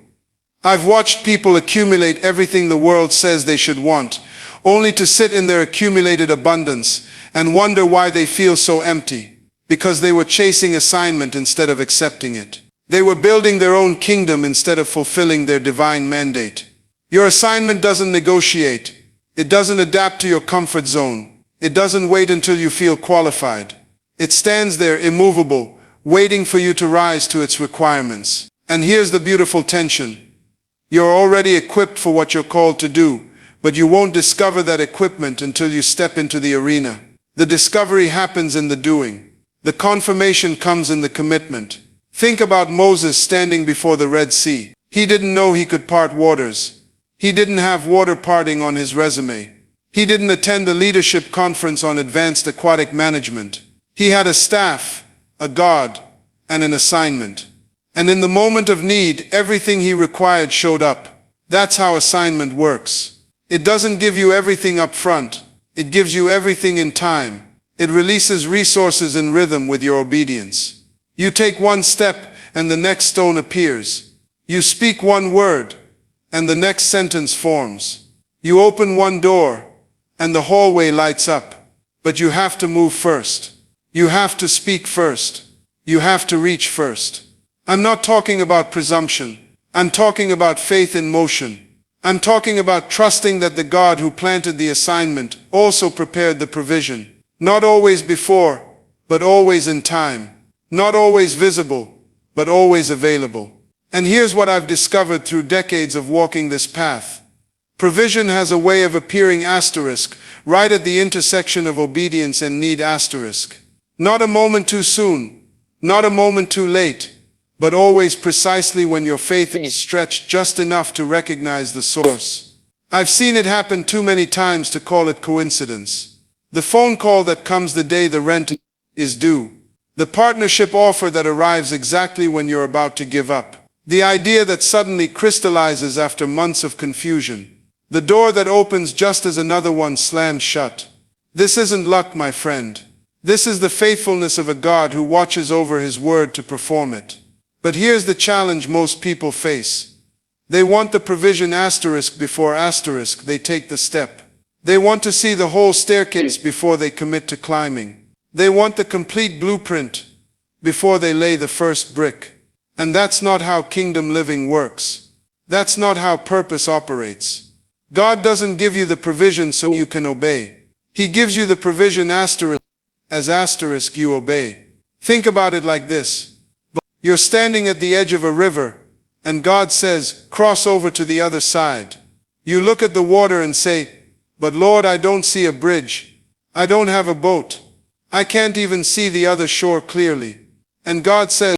I've watched people accumulate everything the world says they should want, only to sit in their accumulated abundance and wonder why they feel so empty. Because they were chasing assignment instead of accepting it. They were building their own kingdom instead of fulfilling their divine mandate. Your assignment doesn't negotiate. It doesn't adapt to your comfort zone. It doesn't wait until you feel qualified. It stands there immovable, waiting for you to rise to its requirements. And here's the beautiful tension. You're already equipped for what you're called to do, but you won't discover that equipment until you step into the arena. The discovery happens in the doing. The confirmation comes in the commitment. Think about Moses standing before the Red Sea. He didn't know he could part waters. He didn't have water parting on his resume. He didn't attend the leadership conference on advanced aquatic management. He had a staff, a God, and an assignment. And in the moment of need, everything he required showed up. That's how assignment works. It doesn't give you everything up front. It gives you everything in time. It releases resources in rhythm with your obedience. You take one step and the next stone appears. You speak one word and the next sentence forms. You open one door and the hallway lights up. But you have to move first. You have to speak first. You have to reach first. I'm not talking about presumption. I'm talking about faith in motion. I'm talking about trusting that the God who planted the assignment also prepared the provision. Not always before, but always in time. Not always visible, but always available. And here's what I've discovered through decades of walking this path. Provision has a way of appearing asterisk, right at the intersection of obedience and need asterisk. Not a moment too soon, not a moment too late, but always precisely when your faith is stretched just enough to recognize the source. I've seen it happen too many times to call it coincidence. The phone call that comes the day the rent is due. The partnership offer that arrives exactly when you're about to give up. The idea that suddenly crystallizes after months of confusion. The door that opens just as another one slams shut. This isn't luck, my friend. This is the faithfulness of a God who watches over his word to perform it. But here's the challenge most people face. They want the provision asterisk before asterisk they take the step. They want to see the whole staircase before they commit to climbing. They want the complete blueprint before they lay the first brick. And that's not how kingdom living works. That's not how purpose operates. God doesn't give you the provision so you can obey. He gives you the provision asterisk as asterisk you obey. Think about it like this. You're standing at the edge of a river, and God says, cross over to the other side. You look at the water and say, but Lord, I don't see a bridge. I don't have a boat. I can't even see the other shore clearly. And God says,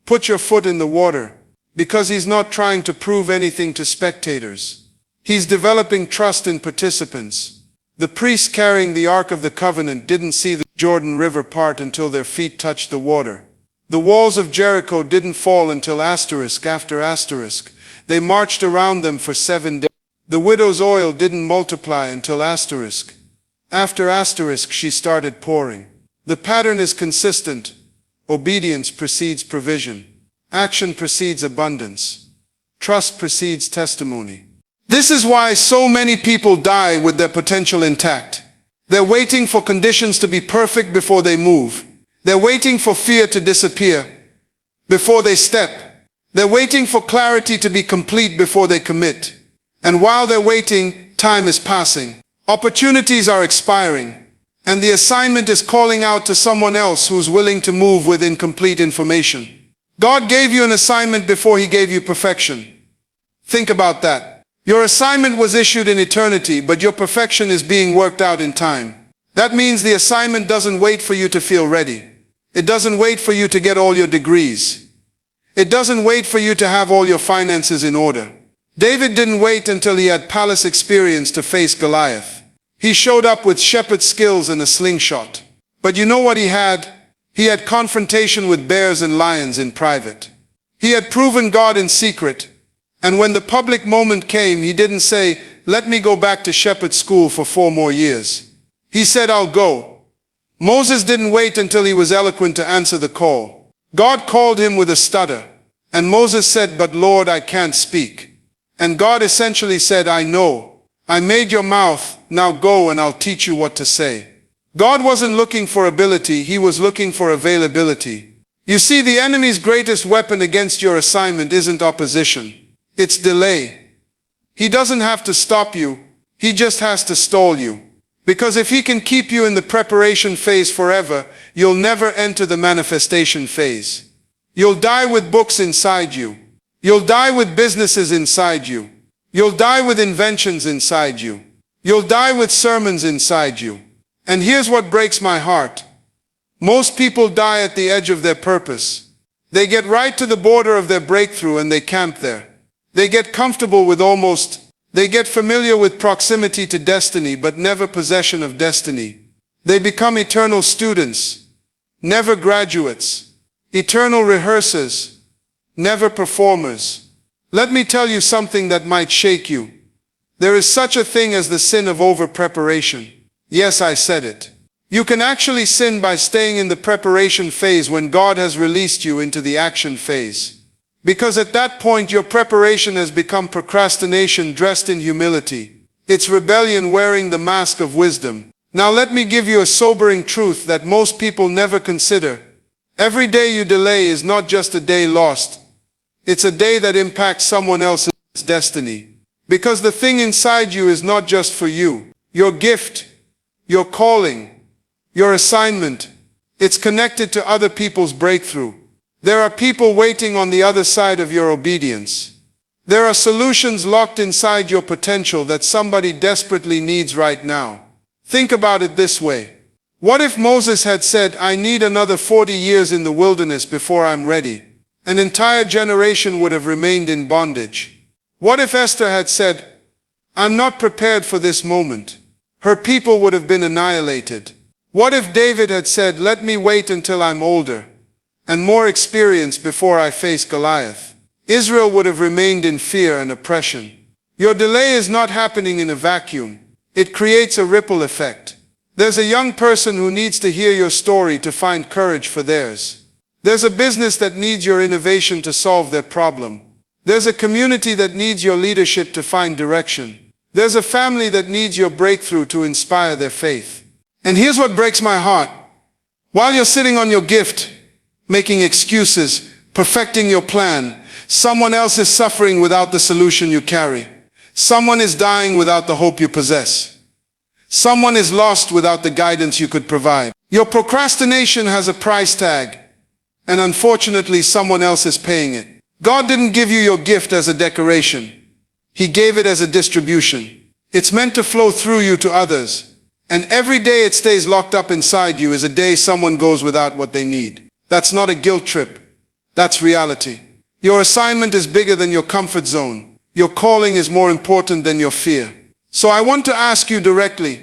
put your foot in the water, because he's not trying to prove anything to spectators. He's developing trust in participants. The priests carrying the Ark of the Covenant didn't see the Jordan River part until their feet touched the water. The walls of Jericho didn't fall until asterisk after asterisk. They marched around them for 7 days. The widow's oil didn't multiply until asterisk. After asterisk, she started pouring. The pattern is consistent. Obedience precedes provision. Action precedes abundance. Trust precedes testimony. This is why so many people die with their potential intact. They're waiting for conditions to be perfect before they move. They're waiting for fear to disappear before they step. They're waiting for clarity to be complete before they commit. And while they're waiting, time is passing. Opportunities are expiring. And the assignment is calling out to someone else who's willing to move with incomplete information. God gave you an assignment before he gave you perfection. Think about that. Your assignment was issued in eternity, but your perfection is being worked out in time. That means the assignment doesn't wait for you to feel ready. It doesn't wait for you to get all your degrees. It doesn't wait for you to have all your finances in order. David didn't wait until he had palace experience to face Goliath. He showed up with shepherd skills and a slingshot. But you know what he had? He had confrontation with bears and lions in private. He had proven God in secret. And when the public moment came, he didn't say, "Let me go back to shepherd school for 4 more years." He said, "I'll go." Moses didn't wait until he was eloquent to answer the call. God called him with a stutter. And Moses said, "But Lord, I can't speak." And God essentially said, "I know. I made your mouth. Now go and I'll teach you what to say." God wasn't looking for ability, he was looking for availability. You see, the enemy's greatest weapon against your assignment isn't opposition. It's delay. He doesn't have to stop you, he just has to stall you. Because if he can keep you in the preparation phase forever, you'll never enter the manifestation phase. You'll die with books inside you. You'll die with businesses inside you. You'll die with inventions inside you. You'll die with sermons inside you. And here's what breaks my heart. Most people die at the edge of their purpose. They get right to the border of their breakthrough and they camp there. They get comfortable with they get familiar with proximity to destiny, but never possession of destiny. They become eternal students, never graduates, eternal rehearsers, never performers. Let me tell you something that might shake you. There is such a thing as the sin of over-preparation. Yes, I said it. You can actually sin by staying in the preparation phase when God has released you into the action phase. Because at that point your preparation has become procrastination dressed in humility. It's rebellion wearing the mask of wisdom. Now let me give you a sobering truth that most people never consider. Every day you delay is not just a day lost. It's a day that impacts someone else's destiny. Because the thing inside you is not just for you. Your gift, your calling, your assignment, it's connected to other people's breakthrough. There are people waiting on the other side of your obedience. There are solutions locked inside your potential that somebody desperately needs right now. Think about it this way. What if Moses had said, "I need another 40 years in the wilderness before I'm ready"? An entire generation would have remained in bondage. What if Esther had said, "I'm not prepared for this moment"? Her people would have been annihilated. What if David had said, "Let me wait until I'm older and more experienced before I face Goliath"? Israel would have remained in fear and oppression. Your delay is not happening in a vacuum. It creates a ripple effect. There's a young person who needs to hear your story to find courage for theirs. There's a business that needs your innovation to solve their problem. There's a community that needs your leadership to find direction. There's a family that needs your breakthrough to inspire their faith. And here's what breaks my heart. While you're sitting on your gift, making excuses, perfecting your plan, someone else is suffering without the solution you carry. Someone is dying without the hope you possess. Someone is lost without the guidance you could provide. Your procrastination has a price tag, and unfortunately someone else is paying it. God didn't give you your gift as a decoration. He gave it as a distribution. It's meant to flow through you to others. And every day it stays locked up inside you is a day someone goes without what they need. That's not a guilt trip. That's reality. Your assignment is bigger than your comfort zone. Your calling is more important than your fear. So I want to ask you directly,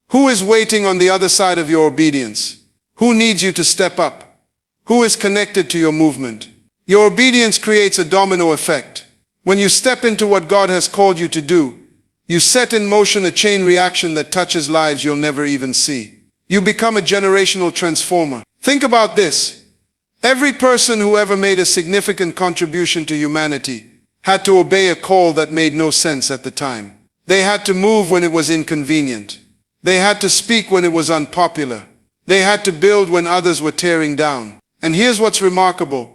who is waiting on the other side of your obedience? Who needs you to step up? Who is connected to your movement? Your obedience creates a domino effect. When you step into what God has called you to do, you set in motion a chain reaction that touches lives you'll never even see. You become a generational transformer. Think about this. Every person who ever made a significant contribution to humanity had to obey a call that made no sense at the time. They had to move when it was inconvenient. They had to speak when it was unpopular. They had to build when others were tearing down. And here's what's remarkable.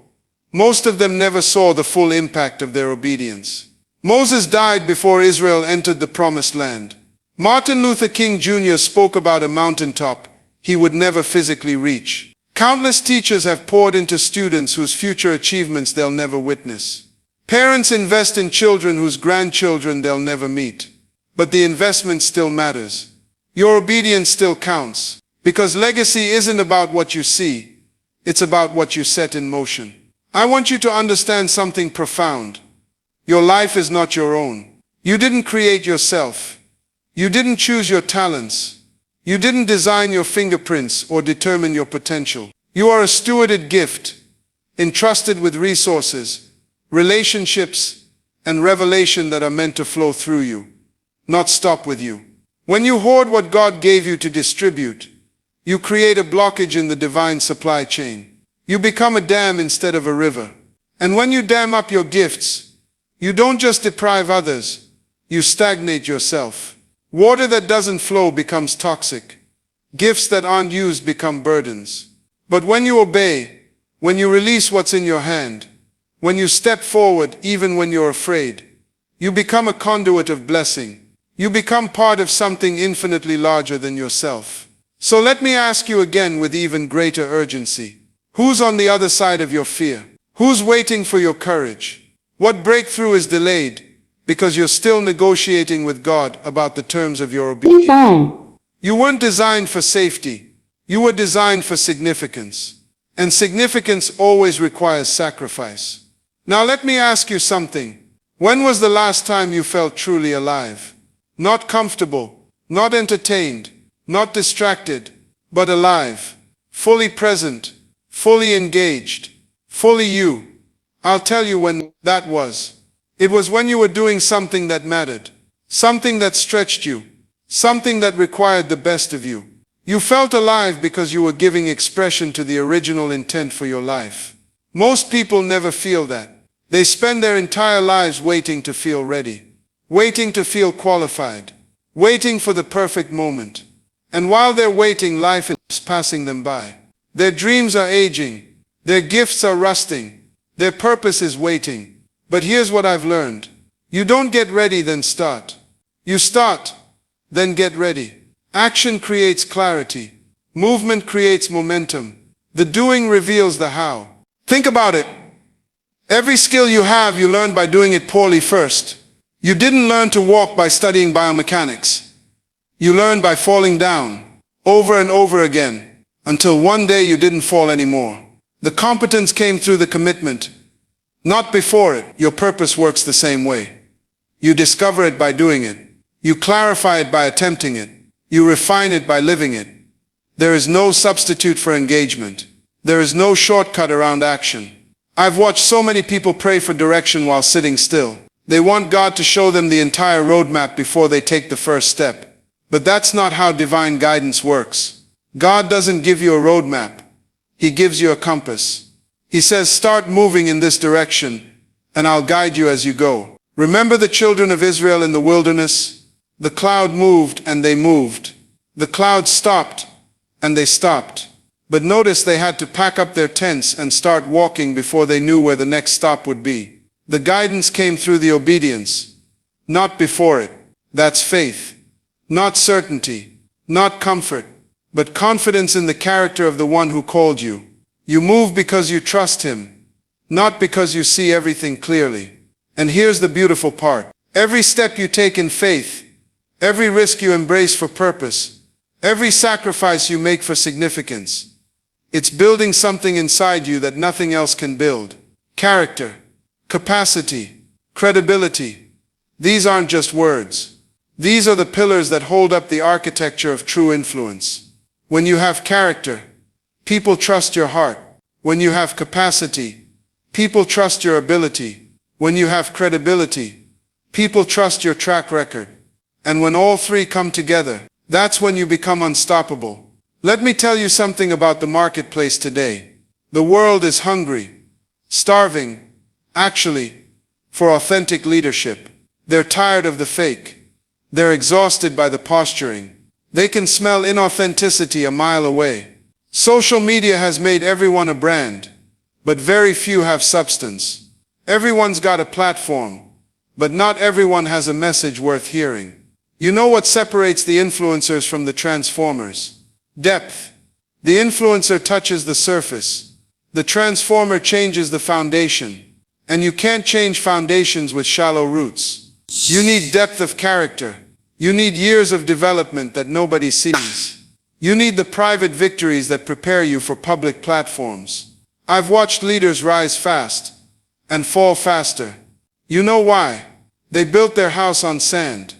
Most of them never saw the full impact of their obedience. Moses died before Israel entered the Promised Land. Martin Luther King Jr. spoke about a mountaintop he would never physically reach. Countless teachers have poured into students whose future achievements they'll never witness. Parents invest in children whose grandchildren they'll never meet. But the investment still matters. Your obedience still counts. Because legacy isn't about what you see. It's about what you set in motion. I want you to understand something profound. Your life is not your own. You didn't create yourself. You didn't choose your talents. You didn't design your fingerprints or determine your potential. You are a stewarded gift, entrusted with resources, relationships, and revelation that are meant to flow through you, not stop with you. When you hoard what God gave you to distribute, you create a blockage in the divine supply chain. You become a dam instead of a river. And when you dam up your gifts, you don't just deprive others, you stagnate yourself. Water that doesn't flow becomes toxic. Gifts that aren't used become burdens. But when you obey, when you release what's in your hand, when you step forward even when you're afraid, you become a conduit of blessing. You become part of something infinitely larger than yourself. So let me ask you again with even greater urgency. Who's on the other side of your fear? Who's waiting for your courage? What breakthrough is delayed because you're still negotiating with God about the terms of your obedience? You weren't designed for safety. You were designed for significance. And significance always requires sacrifice. Now let me ask you something. When was the last time you felt truly alive? Not comfortable, not entertained, not distracted, but alive, fully present, fully engaged, fully you. I'll tell you when that was. It was when you were doing something that mattered, something that stretched you, something that required the best of you. You felt alive because you were giving expression to the original intent for your life. Most people never feel that. They spend their entire lives waiting to feel ready, waiting to feel qualified, waiting for the perfect moment. And while they're waiting, life is passing them by. Their dreams are aging, their gifts are rusting, their purpose is waiting. But here's what I've learned. You don't get ready then start. You start, then get ready. Action creates clarity. Movement creates momentum. The doing reveals the how. Think about it. Every skill you have, you learned by doing it poorly first. You didn't learn to walk by studying biomechanics. You learned by falling down, over and over again, until one day you didn't fall anymore. The competence came through the commitment, not before it. Your purpose works the same way. You discover it by doing it. You clarify it by attempting it. You refine it by living it. There is no substitute for engagement. There is no shortcut around action. I've watched so many people pray for direction while sitting still. They want God to show them the entire roadmap before they take the first step. But that's not how divine guidance works. God doesn't give you a roadmap. He gives you a compass. He says, start moving in this direction, and I'll guide you as you go. Remember the children of Israel in the wilderness? The cloud moved and they moved. The cloud stopped and they stopped. But notice they had to pack up their tents and start walking before they knew where the next stop would be. The guidance came through the obedience, not before it. That's faith. Not certainty, not comfort, but confidence in the character of the one who called you. You move because you trust him, not because you see everything clearly. And here's the beautiful part. Every step you take in faith, every risk you embrace for purpose, every sacrifice you make for significance, it's building something inside you that nothing else can build. Character, capacity, credibility. These aren't just words. These are the pillars that hold up the architecture of true influence. When you have character, people trust your heart. When you have capacity, people trust your ability. When you have credibility, people trust your track record. And when all three come together, that's when you become unstoppable. Let me tell you something about the marketplace today. The world is hungry, starving, actually, for authentic leadership. They're tired of the fake. They're exhausted by the posturing. They can smell inauthenticity a mile away. Social media has made everyone a brand, but very few have substance. Everyone's got a platform, but not everyone has a message worth hearing. You know what separates the influencers from the transformers? Depth. The influencer touches the surface. The transformer changes the foundation. And you can't change foundations with shallow roots. You need depth of character. You need years of development that nobody sees. You need the private victories that prepare you for public platforms. I've watched leaders rise fast and fall faster. You know why? They built their house on sand.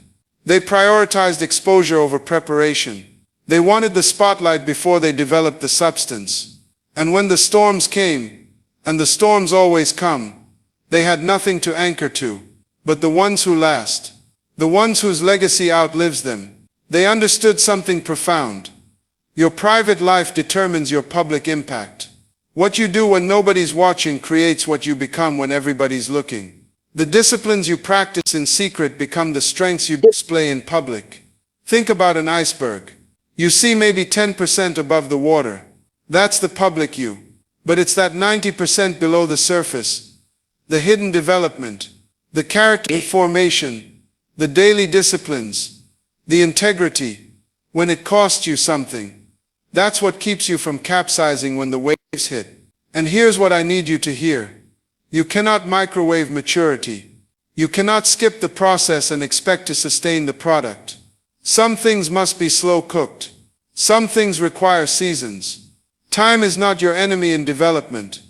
They prioritized exposure over preparation. They wanted the spotlight before they developed the substance. And when the storms came, and the storms always come, they had nothing to anchor to. But the ones who last, the ones whose legacy outlives them, they understood something profound. Your private life determines your public impact. What you do when nobody's watching creates what you become when everybody's looking. The disciplines you practice in secret become the strengths you display in public. Think about an iceberg. You see maybe 10% above the water. That's the public you. But it's that 90% below the surface, the hidden development, the character formation, the daily disciplines, the integrity, when it costs you something. That's what keeps you from capsizing when the waves hit. And here's what I need you to hear. You cannot microwave maturity. You cannot skip the process and expect to sustain the product. Some things must be slow cooked. Some things require seasons. Time is not your enemy in development.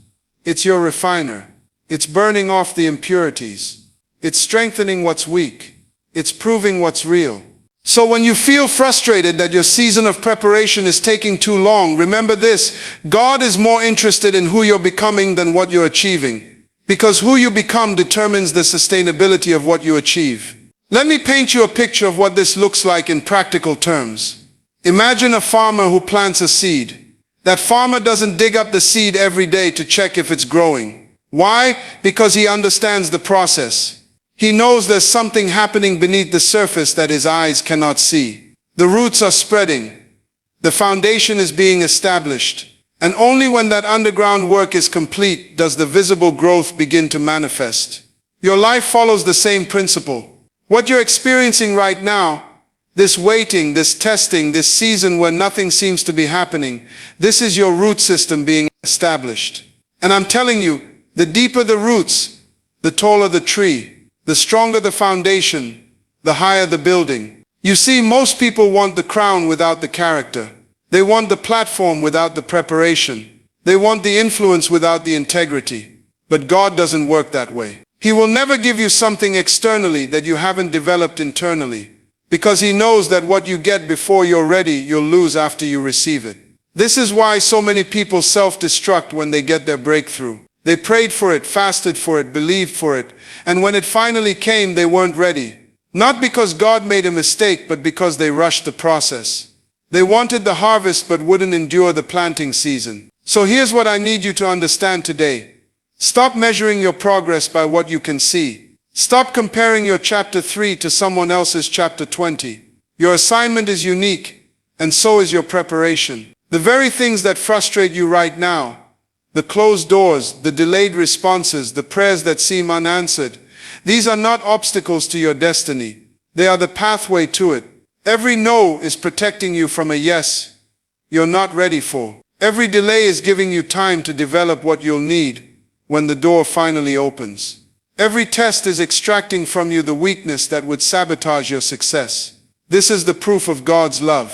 It's your refiner. It's burning off the impurities. It's strengthening what's weak. It's proving what's real. So when you feel frustrated that your season of preparation is taking too long, remember this: God is more interested in who you're becoming than what you're achieving. Because who you become determines the sustainability of what you achieve. Let me paint you a picture of what this looks like in practical terms. Imagine a farmer who plants a seed. That farmer doesn't dig up the seed every day to check if it's growing. Why? Because he understands the process. He knows there's something happening beneath the surface that his eyes cannot see. The roots are spreading. The foundation is being established. And only when that underground work is complete does the visible growth begin to manifest. Your life follows the same principle. What you're experiencing right now, this waiting, this testing, this season where nothing seems to be happening, this is your root system being established. And I'm telling you, the deeper the roots, the taller the tree. The stronger the foundation, the higher the building. You see, most people want the crown without the character. They want the platform without the preparation. They want the influence without the integrity. But God doesn't work that way. He will never give you something externally that you haven't developed internally. Because He knows that what you get before you're ready, you'll lose after you receive it. This is why so many people self-destruct when they get their breakthrough. They prayed for it, fasted for it, believed for it, and when it finally came, they weren't ready. Not because God made a mistake, but because they rushed the process. They wanted the harvest but wouldn't endure the planting season. So here's what I need you to understand today. Stop measuring your progress by what you can see. Stop comparing your chapter 3 to someone else's chapter 20. Your assignment is unique, and so is your preparation. The very things that frustrate you right now, the closed doors, the delayed responses, the prayers that seem unanswered, these are not obstacles to your destiny. They are the pathway to it. Every no is protecting you from a yes you're not ready for. Every delay is giving you time to develop what you'll need when the door finally opens. Every test is extracting from you the weakness that would sabotage your success. This is the proof of God's love.